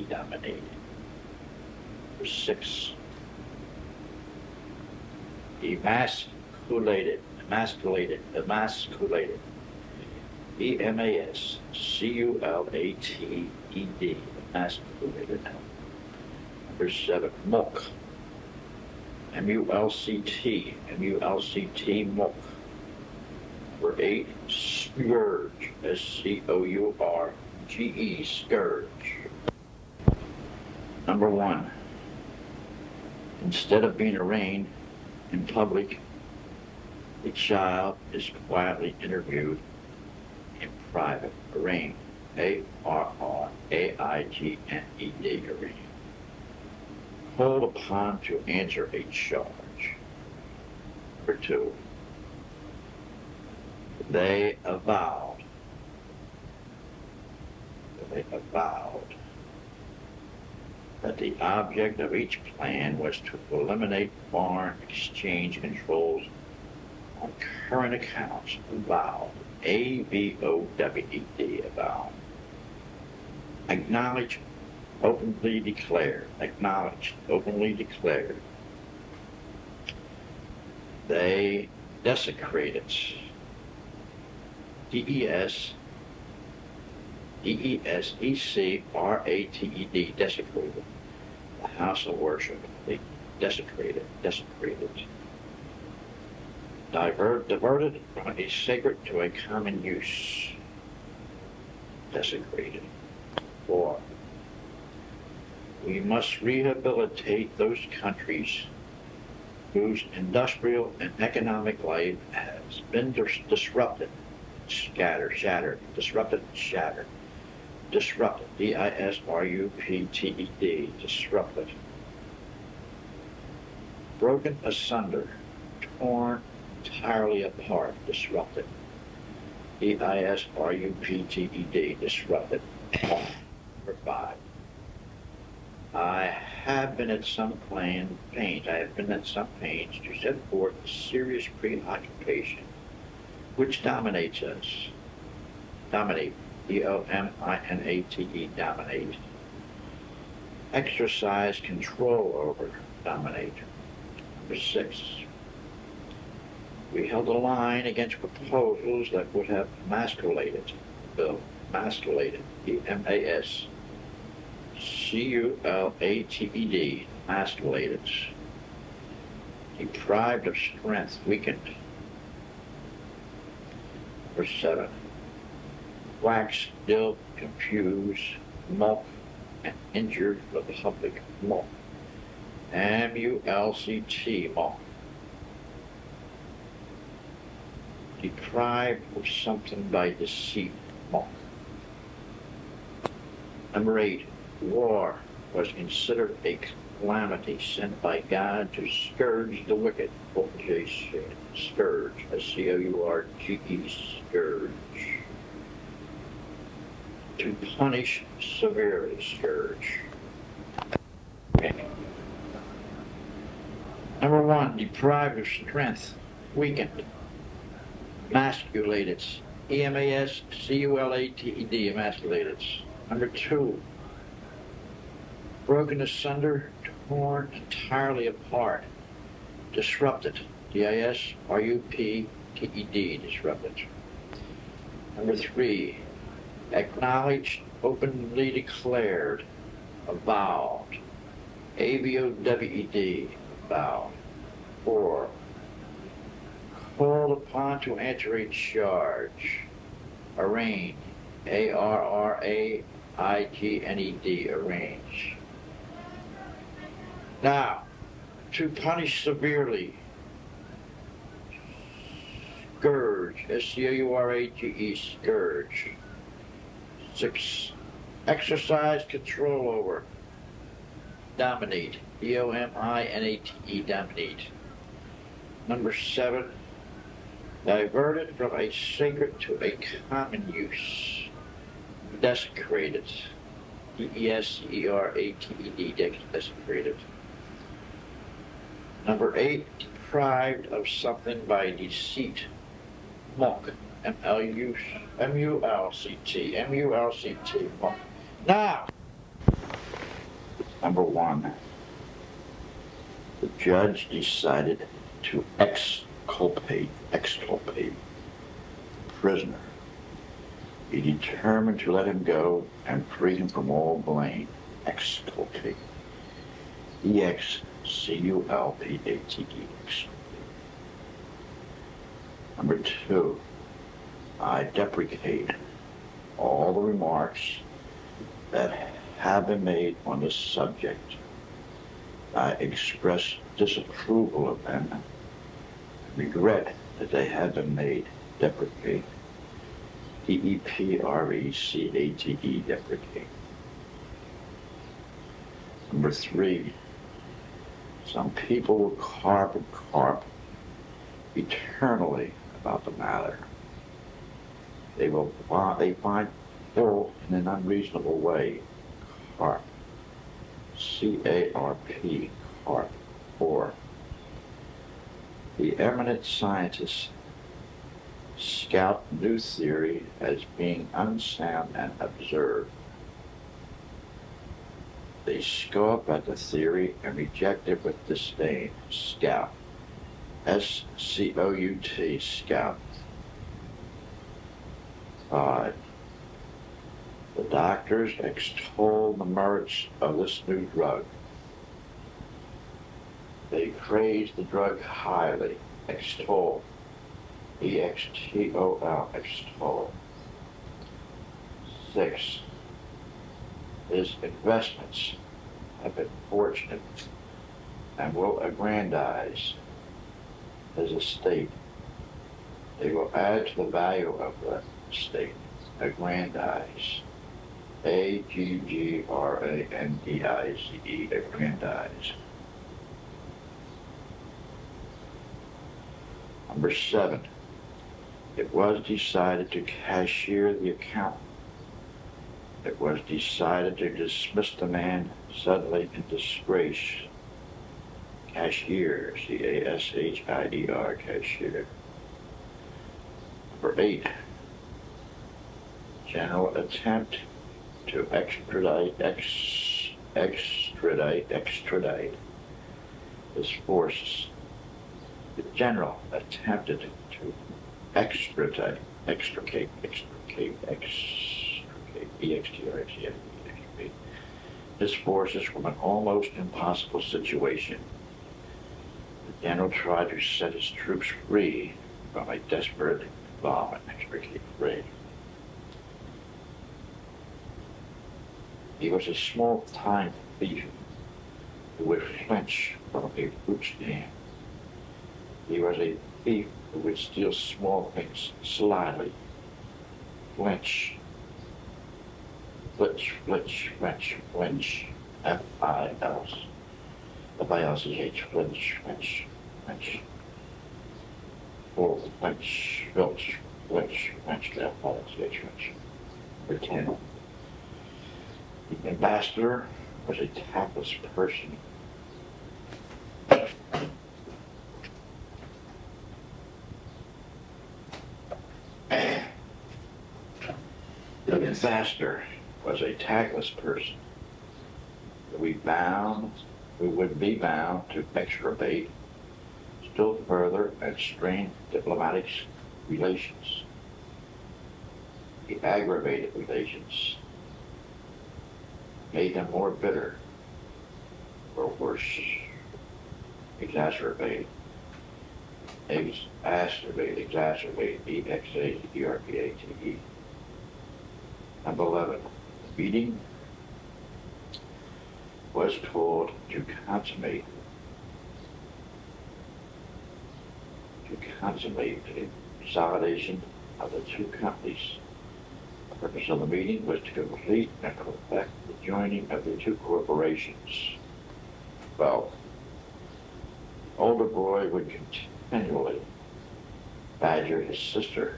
dominated. Number 6. Emasculated, E-M-A-S-C-U-L-A-T-E-D, emasculated. Number 7, mulk, M-U-L-C-T, mulk. Number 8, scourge, S-C-O-U-R-G-E, scourge. Number 1, instead of being arraigned in public, the child is quietly interviewed in private. Arraigned, A-R-R-A-I-G-N-E-D, arraigned. Called upon to answer a charge. Number 2, they avowed that the object of each plan was to eliminate foreign exchange controls on current accounts. Avowed, A-V-O-W-E-D, avowed. Acknowledge, openly declared. Acknowledged, openly declared. They desecrated. D-E-S-E-C-R-A-T-E-D, desecrated. The house of worship. They desecrated. Diverted from a sacred to a common use. Desecrated. 4. We must rehabilitate those countries whose industrial and economic life has been disrupted, shattered, D-I-S-R-U-P-T-E-D, disrupted. Broken asunder, torn entirely apart, disrupted. D-I-S-R-U-P-T-E-D, disrupted. Number 5. I have been at some pains to set forth a serious preoccupation which dominates us. Dominate, D-O-M-I-N-A-T-E, dominate. Exercise control over, dominate. Number 6. We held a line against proposals that would have emasculated the bill. Emasculated, E-M-A-S-C-U-L-A-T-E-D, emasculated. Deprived of strength, weakened. Number 7. Wax, still confuse, mulk, and injured the public, mulk. M-U-L-C-T, mulk. Deprived of something by deceit, mulk. Number 8. War was considered a calamity sent by God to scourge the wicked. Scourge, S-C-O-U-R-G-E, scourge. To punish severely, scourge. Okay. Number 1, deprived of strength, weakened, emasculated, E-M-A-S-C-U-L-A-T-E-D, emasculated. Number 2, broken asunder, torn entirely apart, disrupted, D-I-S-R-U-P-T-E-D, disrupted. Number 3, acknowledged, openly declared, avowed, A-V-O-W-E-D, avowed. 4, called upon to answer a charge, arraigned, A-R-R-A-I-G-N-E-D, arrange. Now, to punish severely, scourge, S-C-O-U-R-A-G-E, scourge. 6, exercise control over, dominate, D-O-M-I-N-A-T-E, dominate. Number 7, diverted from a sacred to a common use, desecrated, D-E-S-C-E-R-A-T-E-D, desecrated. Number 8, deprived of something by deceit. Mulct. M-U-L-C-T. M-U-L-C-T. Mulct. Now, number one, the judge decided to exculpate the prisoner. He determined to let him go and free him from all blame. Exculpate. E-X-C-U-L-P-A-T-E. Number two, I deprecate all the remarks that have been made on this subject. I express disapproval of them and regret that they have been made. Deprecate. D-E-P-R-E-C-A-T-E, deprecate. Number three, some people will carp and carp eternally about the matter. They find fault in an unreasonable way. Carp. C-A-R-P, carp. Or the eminent scientists scout new theory as being unsound and absurd. They scoff at the theory and reject it with disdain. Scout. S-C-O-U-T, scout. 5. The doctors extol the merits of this new drug. They praise the drug highly. Extol. E-X-T-O-L, extol. 6. His investments have been fortunate and will aggrandize his estate. They will add to the value of the estate. Aggrandize. A-G-G-R-A-N-D-I-Z-E, aggrandize. Number 7. It was decided to cashier the account. It was decided to dismiss the man suddenly in disgrace. Cashier, C-A-S-H-I-E-R, cashier. Number 8. General attempt to extradite his forces. The general attempted to extricate, E-X-T-R-I-C-A-T-E, extricate his forces from an almost impossible situation. The general tried to set his troops free from a desperate involvement. Extricate free. He was a small-time thief who would flinch from a fruit stand. He was a thief who would steal small things slyly. Flinch. Flinch, flinch, flinch, flinch. F-I-L-C-H, flinch, flinch, flinch. Full flinch, filch, flinch, flinch, F-I-L-C-H, flinch. Number 10. The ambassador was a tactless person. The ambassador was a tactless person who would be bound to extirpate still further and strain diplomatic relations. He aggravated relations, made them more bitter, or worse, exacerbate, E-X-A-E-R-P-A-T-E. Number 11, the meeting was called to consummate the consolidation of the two companies. The purpose of the meeting was to complete and perfect the joining of the two corporations. Well, the older boy would continually badger his sister.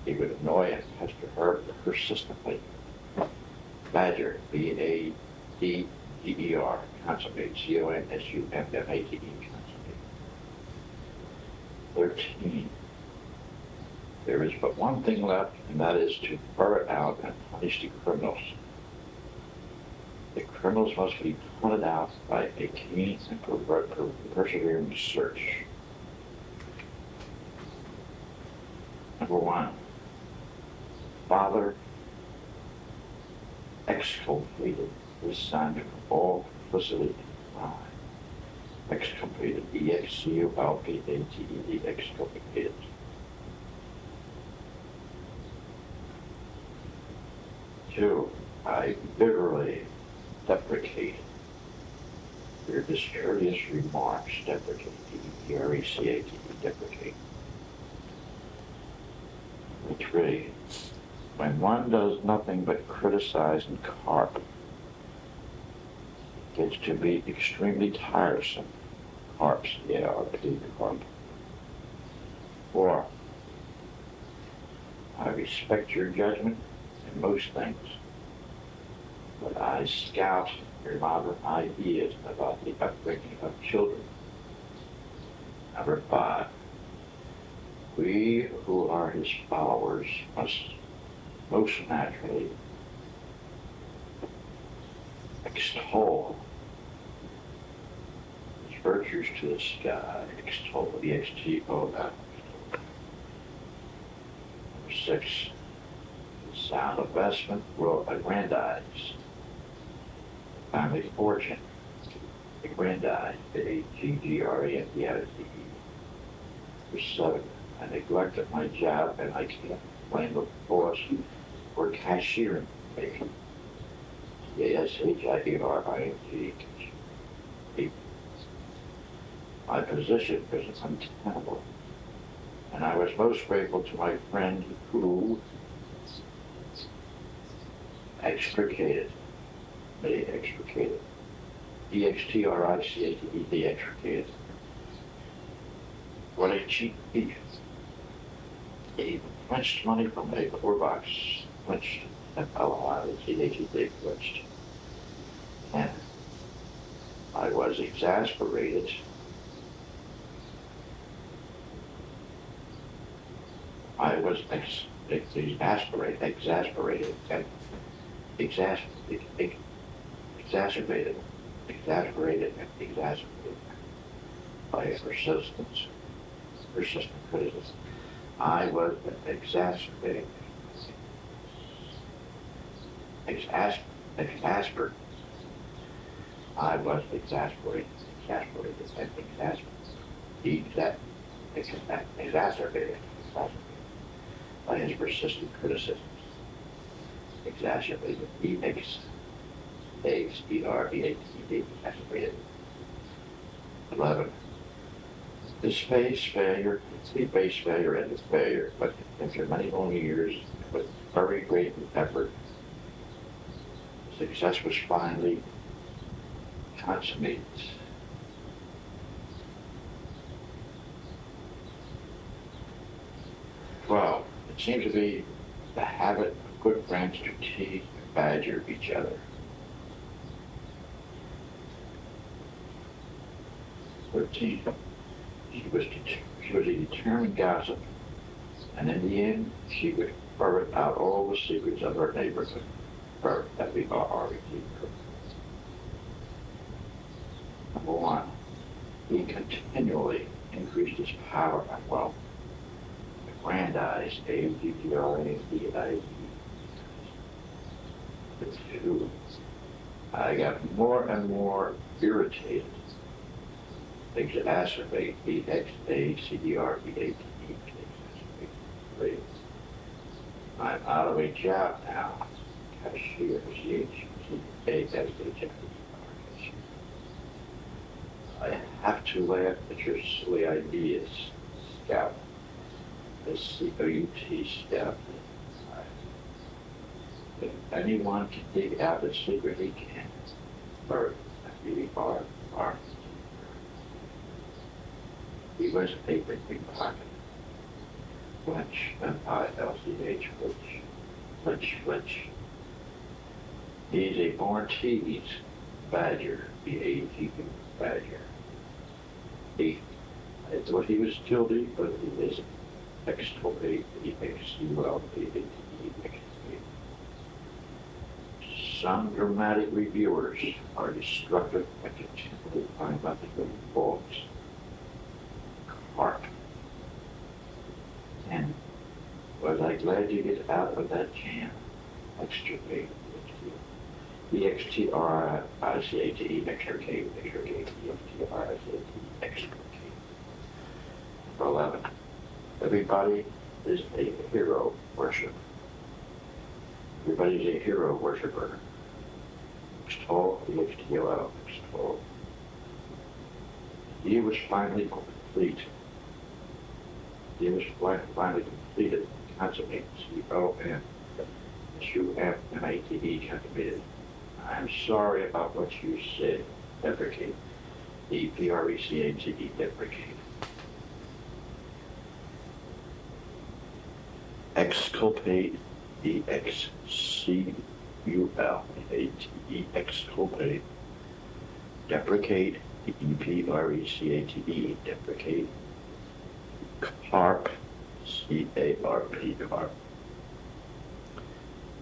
He would annoy and pester her persistently. Badger, B-A-D-D-E-R, consummate, C-O-N-S-U-M-M-A-T-E, consummate. 13. There is but one thing left, and that is to ferret out and punish the criminals. The criminals must be hunted out by a keen and persevering search. Number 1. Father exculpated his son from all complicity in crime. Exculpated, E-X-C-U-L-P-A-T-E-D, exculpated. 2. I bitterly deprecate your discourteous remarks. Deprecate, D-E-P-R-E-C-A-T-E, deprecate. 3. When one does nothing but criticize and carp, it gets to be extremely tiresome. Carps, C-A-R-P, carp. 4. I respect your judgment in most things, but I scout your modern ideas about the upbringing of children. Number 5. We who are his followers must most naturally extol his virtues to the sky. Extol, E-X-T-O-L. Number 6. The sound of vestment will aggrandize family fortune. Aggrandize, A-G-G-R-A-N-D-I-Z-E. Number 7. I neglected my job and I can't blame the boss for cashiering me. C-A-S-H-I-E-R-I-N-G. My position is untenable, and I was most grateful to my friend who extricated me, extricated. E-X-T-R-I-C-A-T-E-D, extricated. What a cheap thief. He flinched money from a poor box. Flinched, F-L-I-C-H-E-D, flinched. And I was exasperated. I was exasperated by his persistent criticism. I was exasperated. I was exasperated by his persistent criticisms. Exacerbated, E-X-A-S-E-R-E-A-T-E-D, exacerbated. 11. This base failure and its failure, but after many long years, with very great effort, success was finally consummated. Well, it seems to be the habit of good friends to tease and badger each other. 13. She was a determined gossip, and in the end, she would ferret out all the secrets of her neighborhood. Ferret, F-E-R-R-E-T. Number 1. He continually increased his power and wealth. Aggrandized, A-G-G-R-A-N-D-I-Z. 2. I got more and more irritated. Exacerbate, E-X-A-C-D-R-E-A-T-E, exacerbate. I'm out of a job now. Cashier, C-H-A-S-H-I-E-R. I have to laugh at your silly ideas, Scout. S-C-O-U-T, Scout. If anyone can dig out a secret, he can. Bird, F-E-R-R. He was a rhythmic pocket. Flinch, F-I-L-C-H, flinch. He's a born tease, badger, B-A-G-U, badger. 8. I I thought he was guilty, but he is exculpate, exculpate. Some dramatic reviewers are destructive and continually find nothing but faults. Carp. And was I glad to get out of that jam? Extricate. E-X-T-R-I-C-A-T-E, extricate, extricate, E-X-T-R-I-C-A-T, extricate. Number 11. Everybody is a hero worshiper. Everybody's a hero worshiper. Extol, E-X-T-O-L, extol. He was finally complete. He was finally completed, consummated, C-O-N-S-U-M-M-A-T-E, consummated. I'm sorry about what you said, deprecate. E-P-R-E-C-A-T-E, deprecate. Exculpate, E-X-C-U-L-A-T-E, exculpate. Deprecate, E-P-R-E-C-A-T-E, deprecate. Carp, C-A-R-P, carp.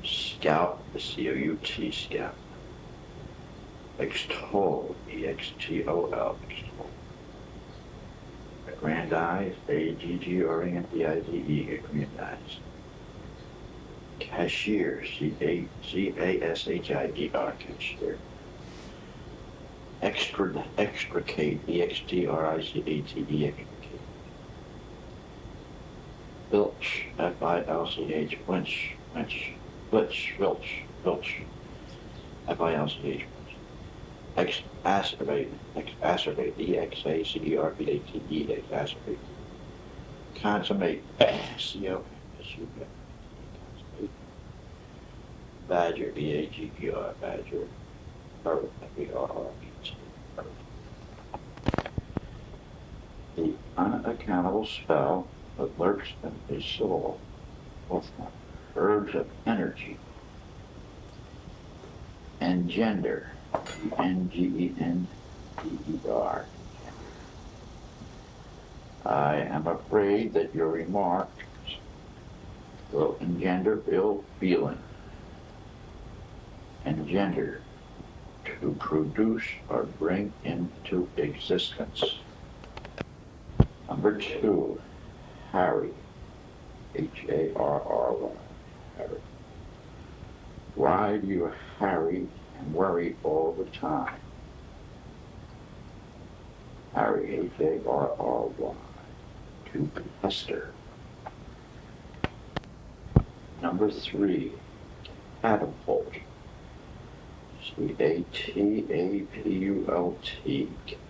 Scout, C-O-U-T, scout. Extol, E-X-T-O-L, extol. Aggrandize, A-G-G-R-A-N-D-I-Z-E, aggrandize. Cashier, C-A-S-H-I-D-R, cashier. Extricate, E-X-T-R-I-C-A-T-E, extricate. Filch, F-I-L-C-H, flinch, filch, F-I-L-C-H. Exacerbate, E-X-A-C-E-R-B-A-T-E, exacerbate. Consummate, C-O-S-U-M-A-T-E, consummate. Badger, B-A-G-G-R, badger. Bereft, B-R-R-E-T, bereft. The unaccountable spell that lurks in his soul, both verbs of energy, engender, E-N-G-E-N-D-E-R. I am afraid that your remarks will engender ill feeling. Engender, to produce or bring into existence. Number 2, harry, H-A-R-R-Y, harry. Why do you harry and worry all the time? Harry, H-A-R-R-Y, to pester. Number 3, catapult, C-A-T-A-P-U-L-T,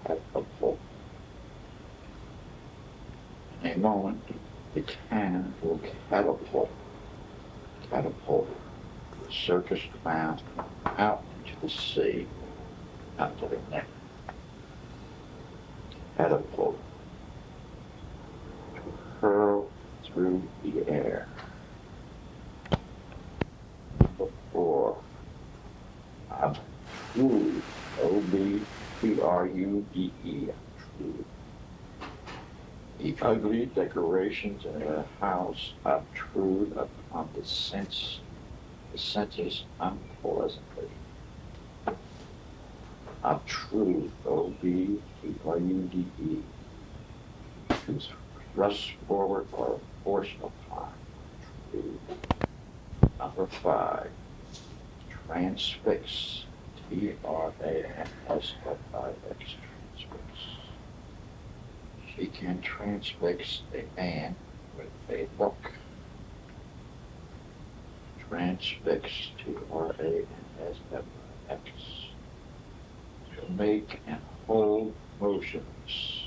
catapult. In a moment, the cannon will catapult the circus clown out into the sea, out to the neck. Catapult, to hurl through the air. Number 4, obtrude, O-B-T-R-U-D-E, obtrude. The ugly decorations in a house obtrude upon the senses unpleasantly. Obtrude, O-B-T-R-U-D-E, to thrust forward or force upon. Obtrude. Number 5, transfix, T-R-A-N-S-F-I-X, transfix. She can transfix a man with a look. Transfix, T-R-A-N-S-F-I-X. To make and hold motions.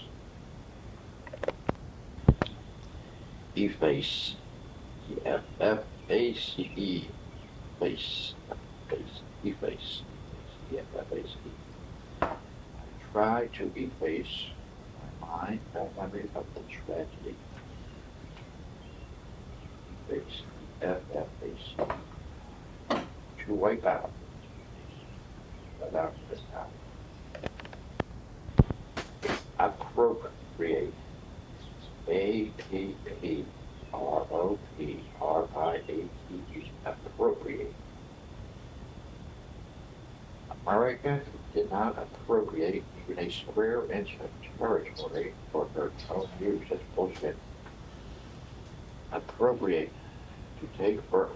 Efface, E-F-F-A-C-E, face, efface, E-F-F-A-C-E. I try to efface my mind or memory of the tragedy. Efface, E-F-F-A-C-E. To wipe out, without this out. Appropriate, A-P-P-R-O-P-R-I-A-T-E, appropriate. America did not appropriate even a square inch of territory for her own use. That's bullshit. Appropriate, to take for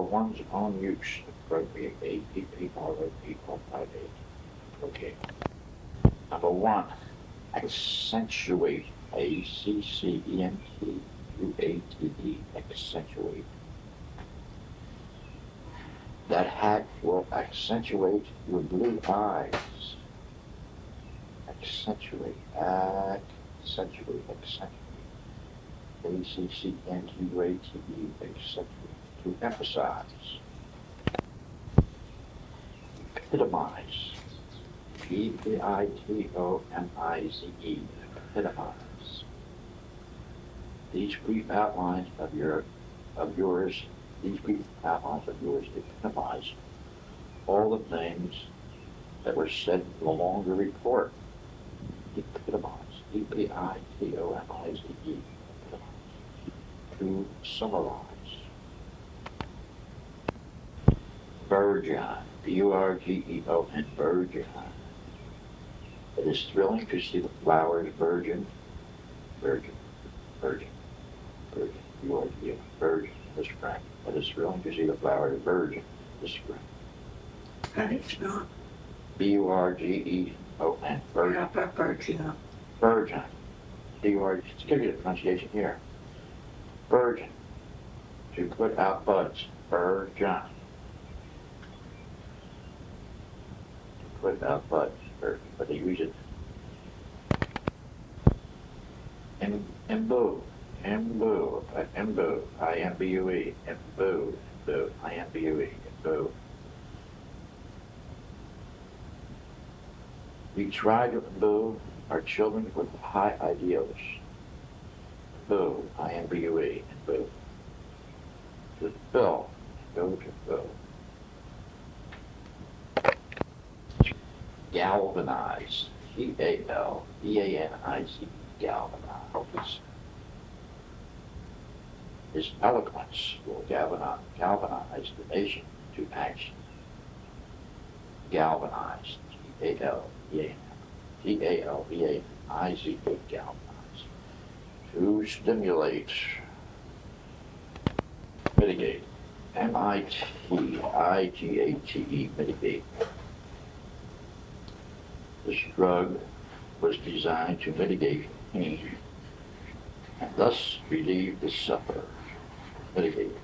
one's own use. Appropriate, A-P-P-R-O-P-R-I-A-T. Okay. Number one, accentuate, A-C-C-E-N-T-U-A-T-E, accentuate. That hat will accentuate your blue eyes. Accentuate, accentuate. A-C-C-N-T-U-A-T-E, accentuate. To emphasize. Epitomize. E-P-I-T-O-M-I-Z-E, epitomize. These brief outlines of yours epitomize all the things that were said in the longer report. Epitomize. E-P-I-T-O-M-I-Z-E, epitomize. To summarize. Burgeon. B-U-R-G-E-O-N, burgeon. It is thrilling to see the flowers burgeon. B-U-R-G-E-O, burgeon this spring. It is thrilling to see the flowers burgeon this spring. How do you spell B-U-R-G-E-O-N, it? burgeon. Burgeon. Burgeon. B-U-R-G, let's give you the pronunciation here. Burgeon. To put out buds. Burgeon. Put out buds, but they use it. Imbued, I-M-B-U-E, imbued, I-M-B-U-E, imbued. We try to imbue our children with high ideals. Imbue, I-M-B-U-E, imbue. To fill, go to fill. Galvanize, G-A-L-V-A-N-I-Z, galvanize. His eloquence will galvanize the nation to action. Galvanize, G-A-L-V-A-N-I-Z, galvanize. To stimulate, mitigate, M-I-T-I-G-A-T-E, mitigate. This drug was designed to mitigate pain and thus relieve the sufferer. Mitigate.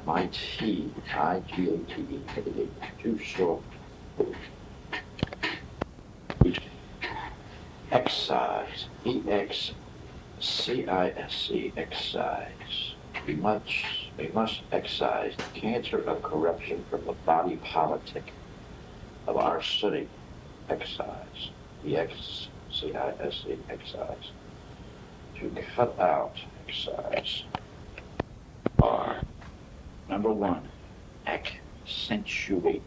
M-I-T-I-G-A-T-E, mitigate. Too soft. Excise. E-X-C-I-S-E, excise. We must excise the cancer of corruption from the body politic of our city. Excise, E-X-C-I-S-E, excise. To cut out, excise. R. Number one, accentuate.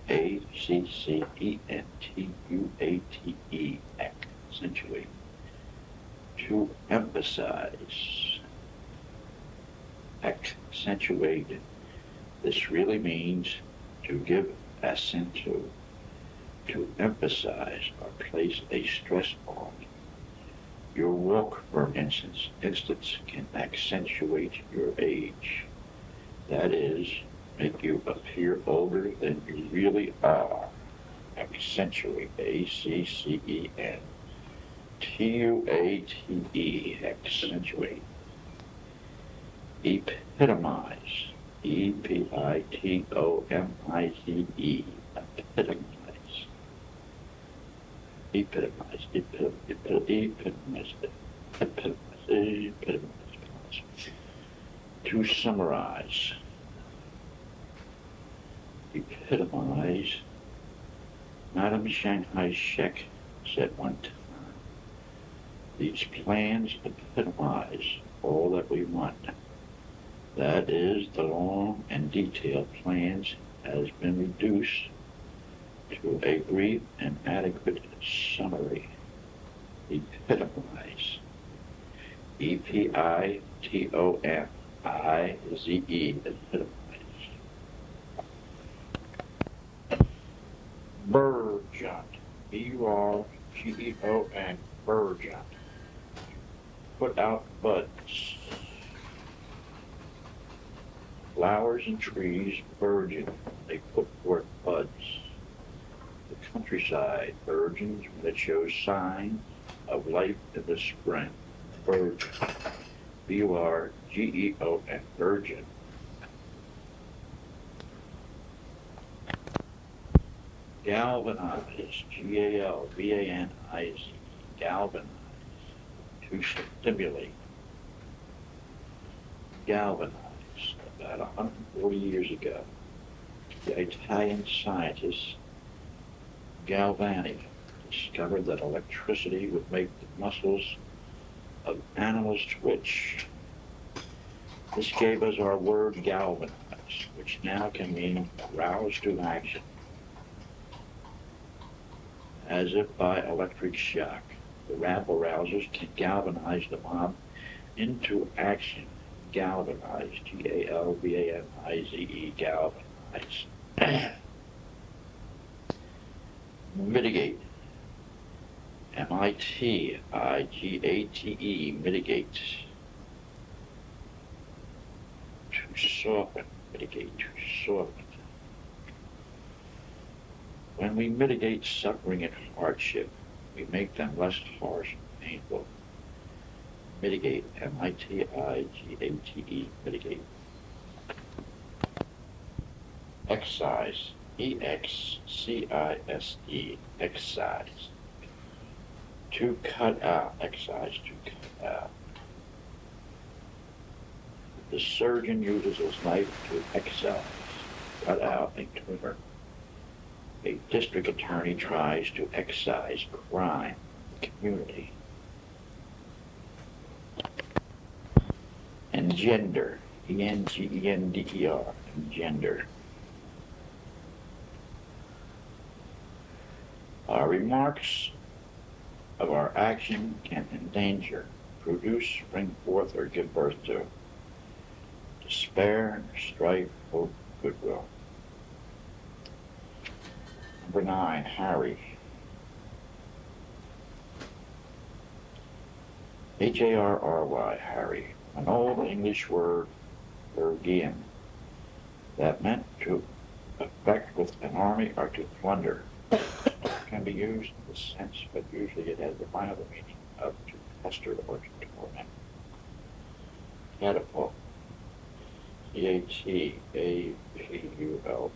A-C-C-E-N-T-U-A-T-E, accentuate. To emphasize. Accentuate. This really means to give accent to emphasize or place a stress on. Your walk, for instance, can accentuate your age. That is, make you appear older than you really are. Accentuate, A-C-C-E-N-T-U-A-T-E, accentuate. Epitomize, E-P-I-T-O-M-I-Z-E, epitomize. Epitomize. To summarize. Epitomize. Madame Shanghai Shek said one time, these plans epitomize all that we want. That is, the long and detailed plans has been reduced to a brief and adequate summary. Epitomize. Epitomize. Epitomize. Burgeon. Burgeon. Burgeon. Put out buds. Flowers and trees burgeon. They put forth buds. The countryside burgeons when it shows signs of life in the spring. Burgeon. Burgeon. Burgeon. Galvanize. Galvanize. Galvanize. To stimulate. Galvanize. About 140 years ago, the Italian scientist Galvani discovered that electricity would make the muscles of animals twitch. This gave us our word galvanize, which now can mean rouse to action, as if by electric shock. The rabble rousers can galvanize the mob into action. Galvanize, Galvanize, galvanize. Mitigate, Mitigate, mitigate. To soften, mitigate, to soften. When we mitigate suffering and hardship, we make them less harsh and painful. Mitigate, Mitigate, mitigate. Excise, Excised, excise. To cut out, excise, to cut out. The surgeon uses his knife to excise, cut out a tumor. A district attorney tries to excise crime in the community. Engender, Engender, engender. Our remarks of our action can endanger, produce, bring forth, or give birth to despair, strife, hope, goodwill. Number 9, Harry. Harry, Harry. An old English word, Bergian, that meant to effect with an army or to plunder. It can be used in this sense, but usually it has the final meaning of to pester or to torment. Catapult, Catapult,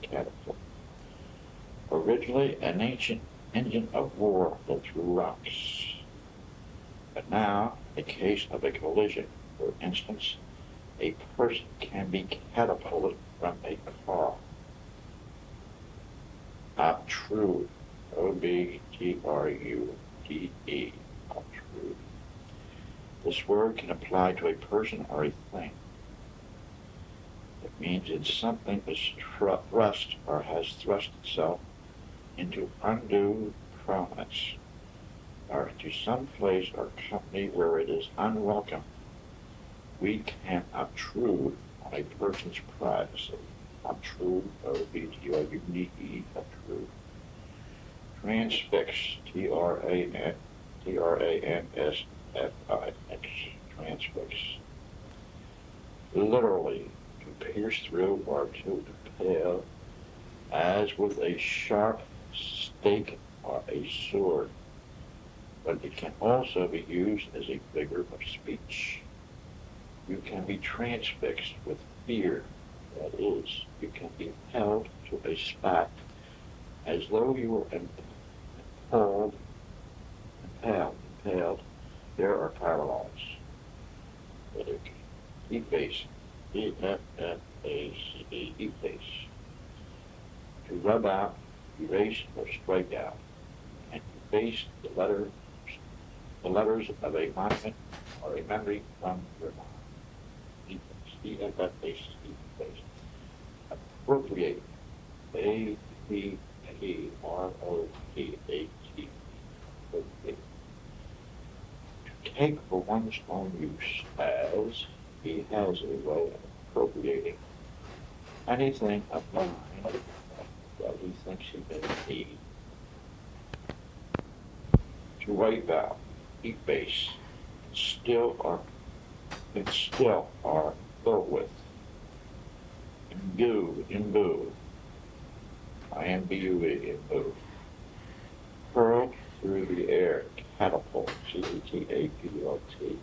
catapult. Originally an ancient engine of war that threw rocks. But now, in case of a collision, for instance, a person can be catapulted from a car. Obtrude, Obtrude, obtrude. This word can apply to a person or a thing. It means it's something is thrust or has thrust itself into undue prominence, or into some place or company where it is unwelcome. We can obtrude on a person's privacy. Obtrude, obtrude. Transfix, Transfix, transfix. Literally, to pierce through or to impale, as with a sharp stake or a sword. But it can also be used as a figure of speech. You can be transfixed with fear. That is, you can be held to a spot as though you were impaled. There are parallels. Efface, E-F-F-A-C-E, efface. To rub out, erase, or strike out. And efface the letters of a monument or a memory from your mind. E-F-F-A-C-E, appropriate, A-P-P-R-O-P-A-T, appropriate. take for one's own use as he has a way of appropriating anything of mine that he thinks he may need. To wipe out, efface, still are filled with, imbue, I-M-B-U-E, imbue, hurl through the air, catapult, C-A-T-A-P-U-L-T,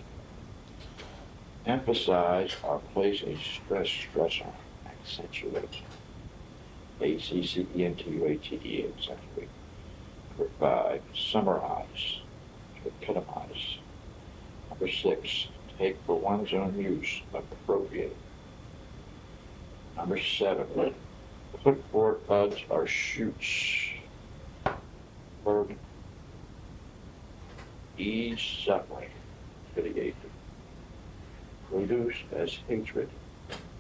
emphasize or place a stress on, accentuate, A-C-C-E-N-T-U-A-T-E, accentuate, provide, summarize, to epitomize. Number 6, take for one's own use, appropriate. Number 7, put forth buds or shoots. Verb, ease suffering, mitigate. Produce as hatred,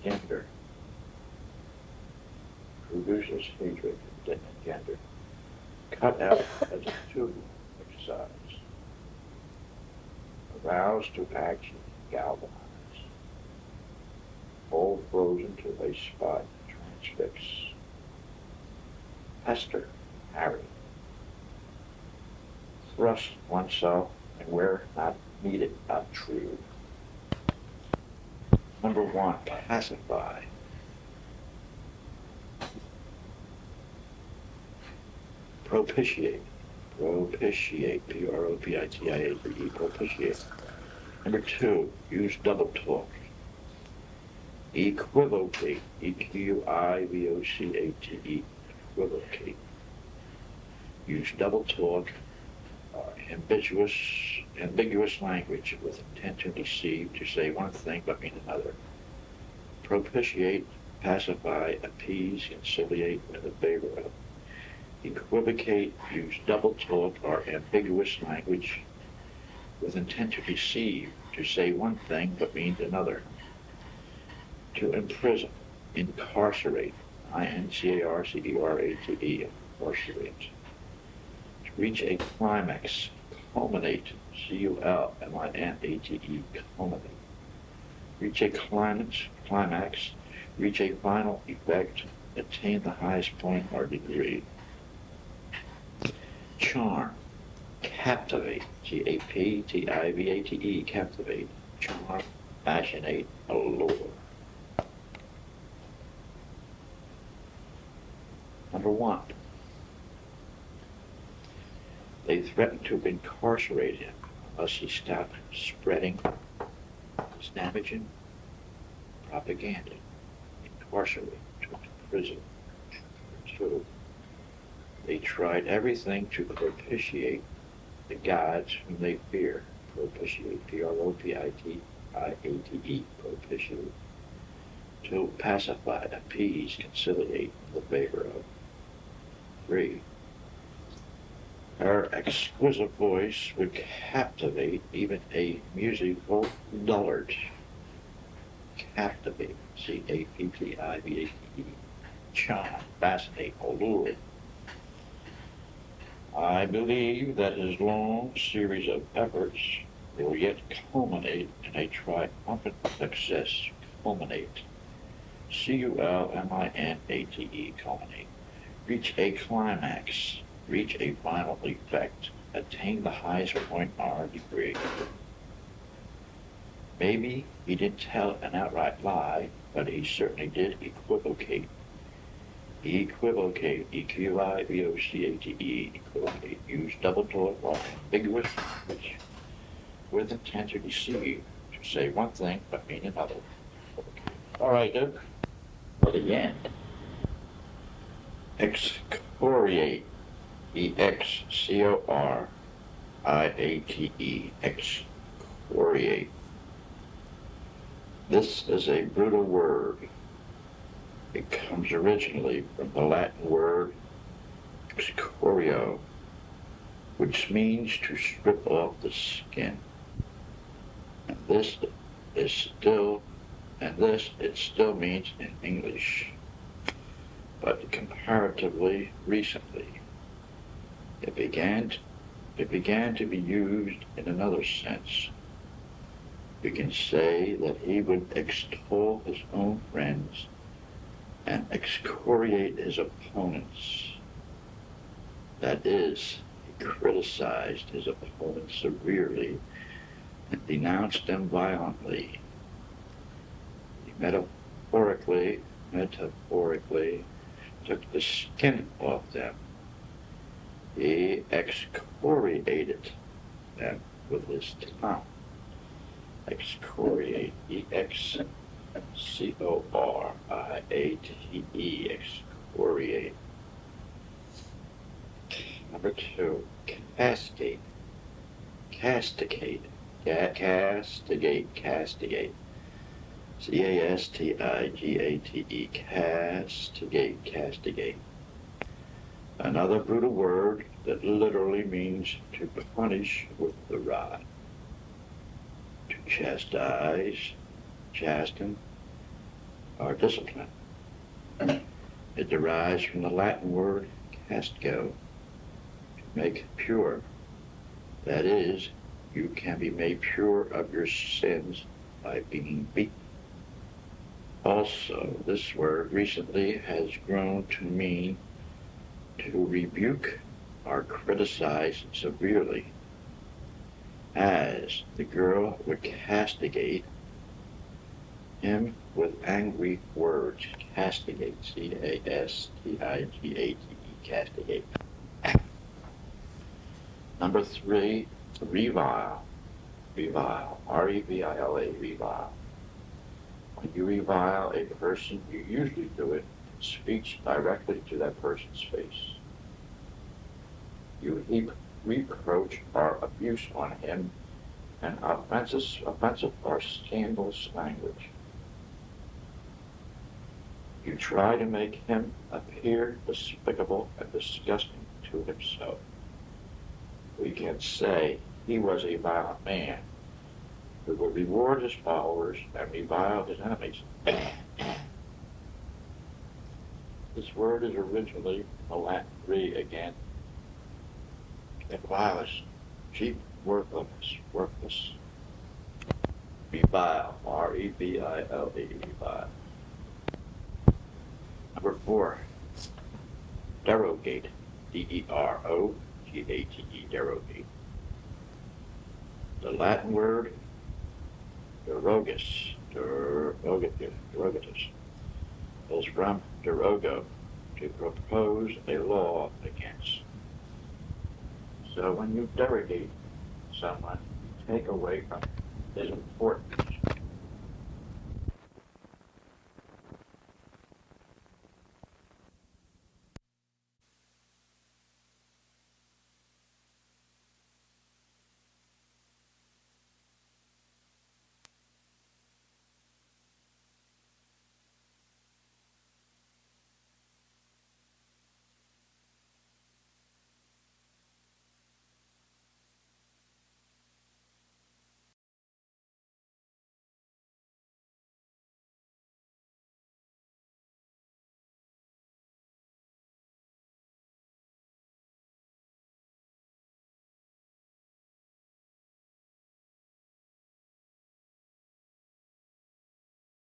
gender. Produce as hatred, gender. Cut out as a tool, exercise. Arouse to action, galvanize. Hold frozen to a spot, transfix. Pester, harry. Thrust oneself and where not needed, obtrude. Number 1, pacify. Propitiate, P-R-O-P-I-T-I-A-T-E, propitiate. Number 2, use double talk. Equivocate, E-Q-I-V-O-C-A-T-E, equivocate. Use double talk, ambiguous language with intent to deceive, to say one thing but mean another. Propitiate, pacify, appease, conciliate, in the favor of. Equivocate, use double talk or ambiguous language with intent to deceive, to say one thing but mean another. To imprison, incarcerate, I-N-C-A-R-C-E-R-A-T-E, incarcerate. To reach a climax, culminate, C-U-L-M-I-N-A-T-E, culminate. Reach a climax, reach a final effect, attain the highest point or degree. Charm, captivate, C-A-P-T-I-V-A-T-E, captivate. Charm, fascinate, allure. Number 1, they threatened to incarcerate him unless he stopped spreading his damaging propaganda. Incarcerate, to imprison. 2, they tried everything to propitiate the gods whom they fear. Propitiate, P-R-O-P-I-T-I-A-T-E, propitiate. To pacify, appease, conciliate, in the favor of. 3, her exquisite voice would captivate even a musical dullard. Captivate, C-A-P-T-I-V-A-T-E, charm, fascinate, allure. I believe that his long series of efforts will yet culminate in a triumphant success. Culminate, C-U-L-M-I-N-A-T-E, culminate. Reach a climax, reach a final effect, attain the highest point or degree. Maybe he didn't tell an outright lie, but he certainly did equivocate. Equivocate, E-Q-I-V-O-C-A-T-E, equivocate. Use double talk or ambiguous language with intent to deceive, to say one thing but mean another. All right, Duke. For the end. Excoriate, E-X-C-O-R-I-A-T-E, excoriate. This is a brutal word. It comes originally from the Latin word excorio, which means to strip off the skin. And it still means in English, but comparatively recently, it began to be used in another sense, We can say that he would extol his own friends and excoriate his opponents. That is, he criticized his opponents severely and denounced them violently. He metaphorically took the skin off them. He excoriated them with his tongue. Excoriate, E-X-C-O-R-I-A-T-E, excoriate. Number 2, castigate. Castigate, castigate. C-A-S-T-I-G-A-T-E, castigate. Another brutal word that literally means to punish with the rod. To chastise, chasten, or discipline. It derives from the Latin word castigo, to make pure. That is, you can be made pure of your sins by being beaten. Also, this word recently has grown to mean to rebuke or criticize severely, as the girl would castigate him with angry words. Castigate, C-A-S-T-I-G-A-T-E, castigate. Number 3, revile. Revile, R-E-V-I-L-A, revile. When you revile a person, you usually do it in speech directly to that person's face. You heap reproach or abuse on him in offensive or scandalous language. You try to make him appear despicable and disgusting to himself. We can say he was a violent man who would reward his followers and revile his enemies. This word is originally a Latin re again. It violence, cheap, worthless. Revile, R-E-V-I-L-E, revile. Number 4, derogate, D-E-R-O-G-A-T-E, derogate. The Latin word derogatus is from derogo, to propose a law against. So when you derogate someone, you take away from his importance.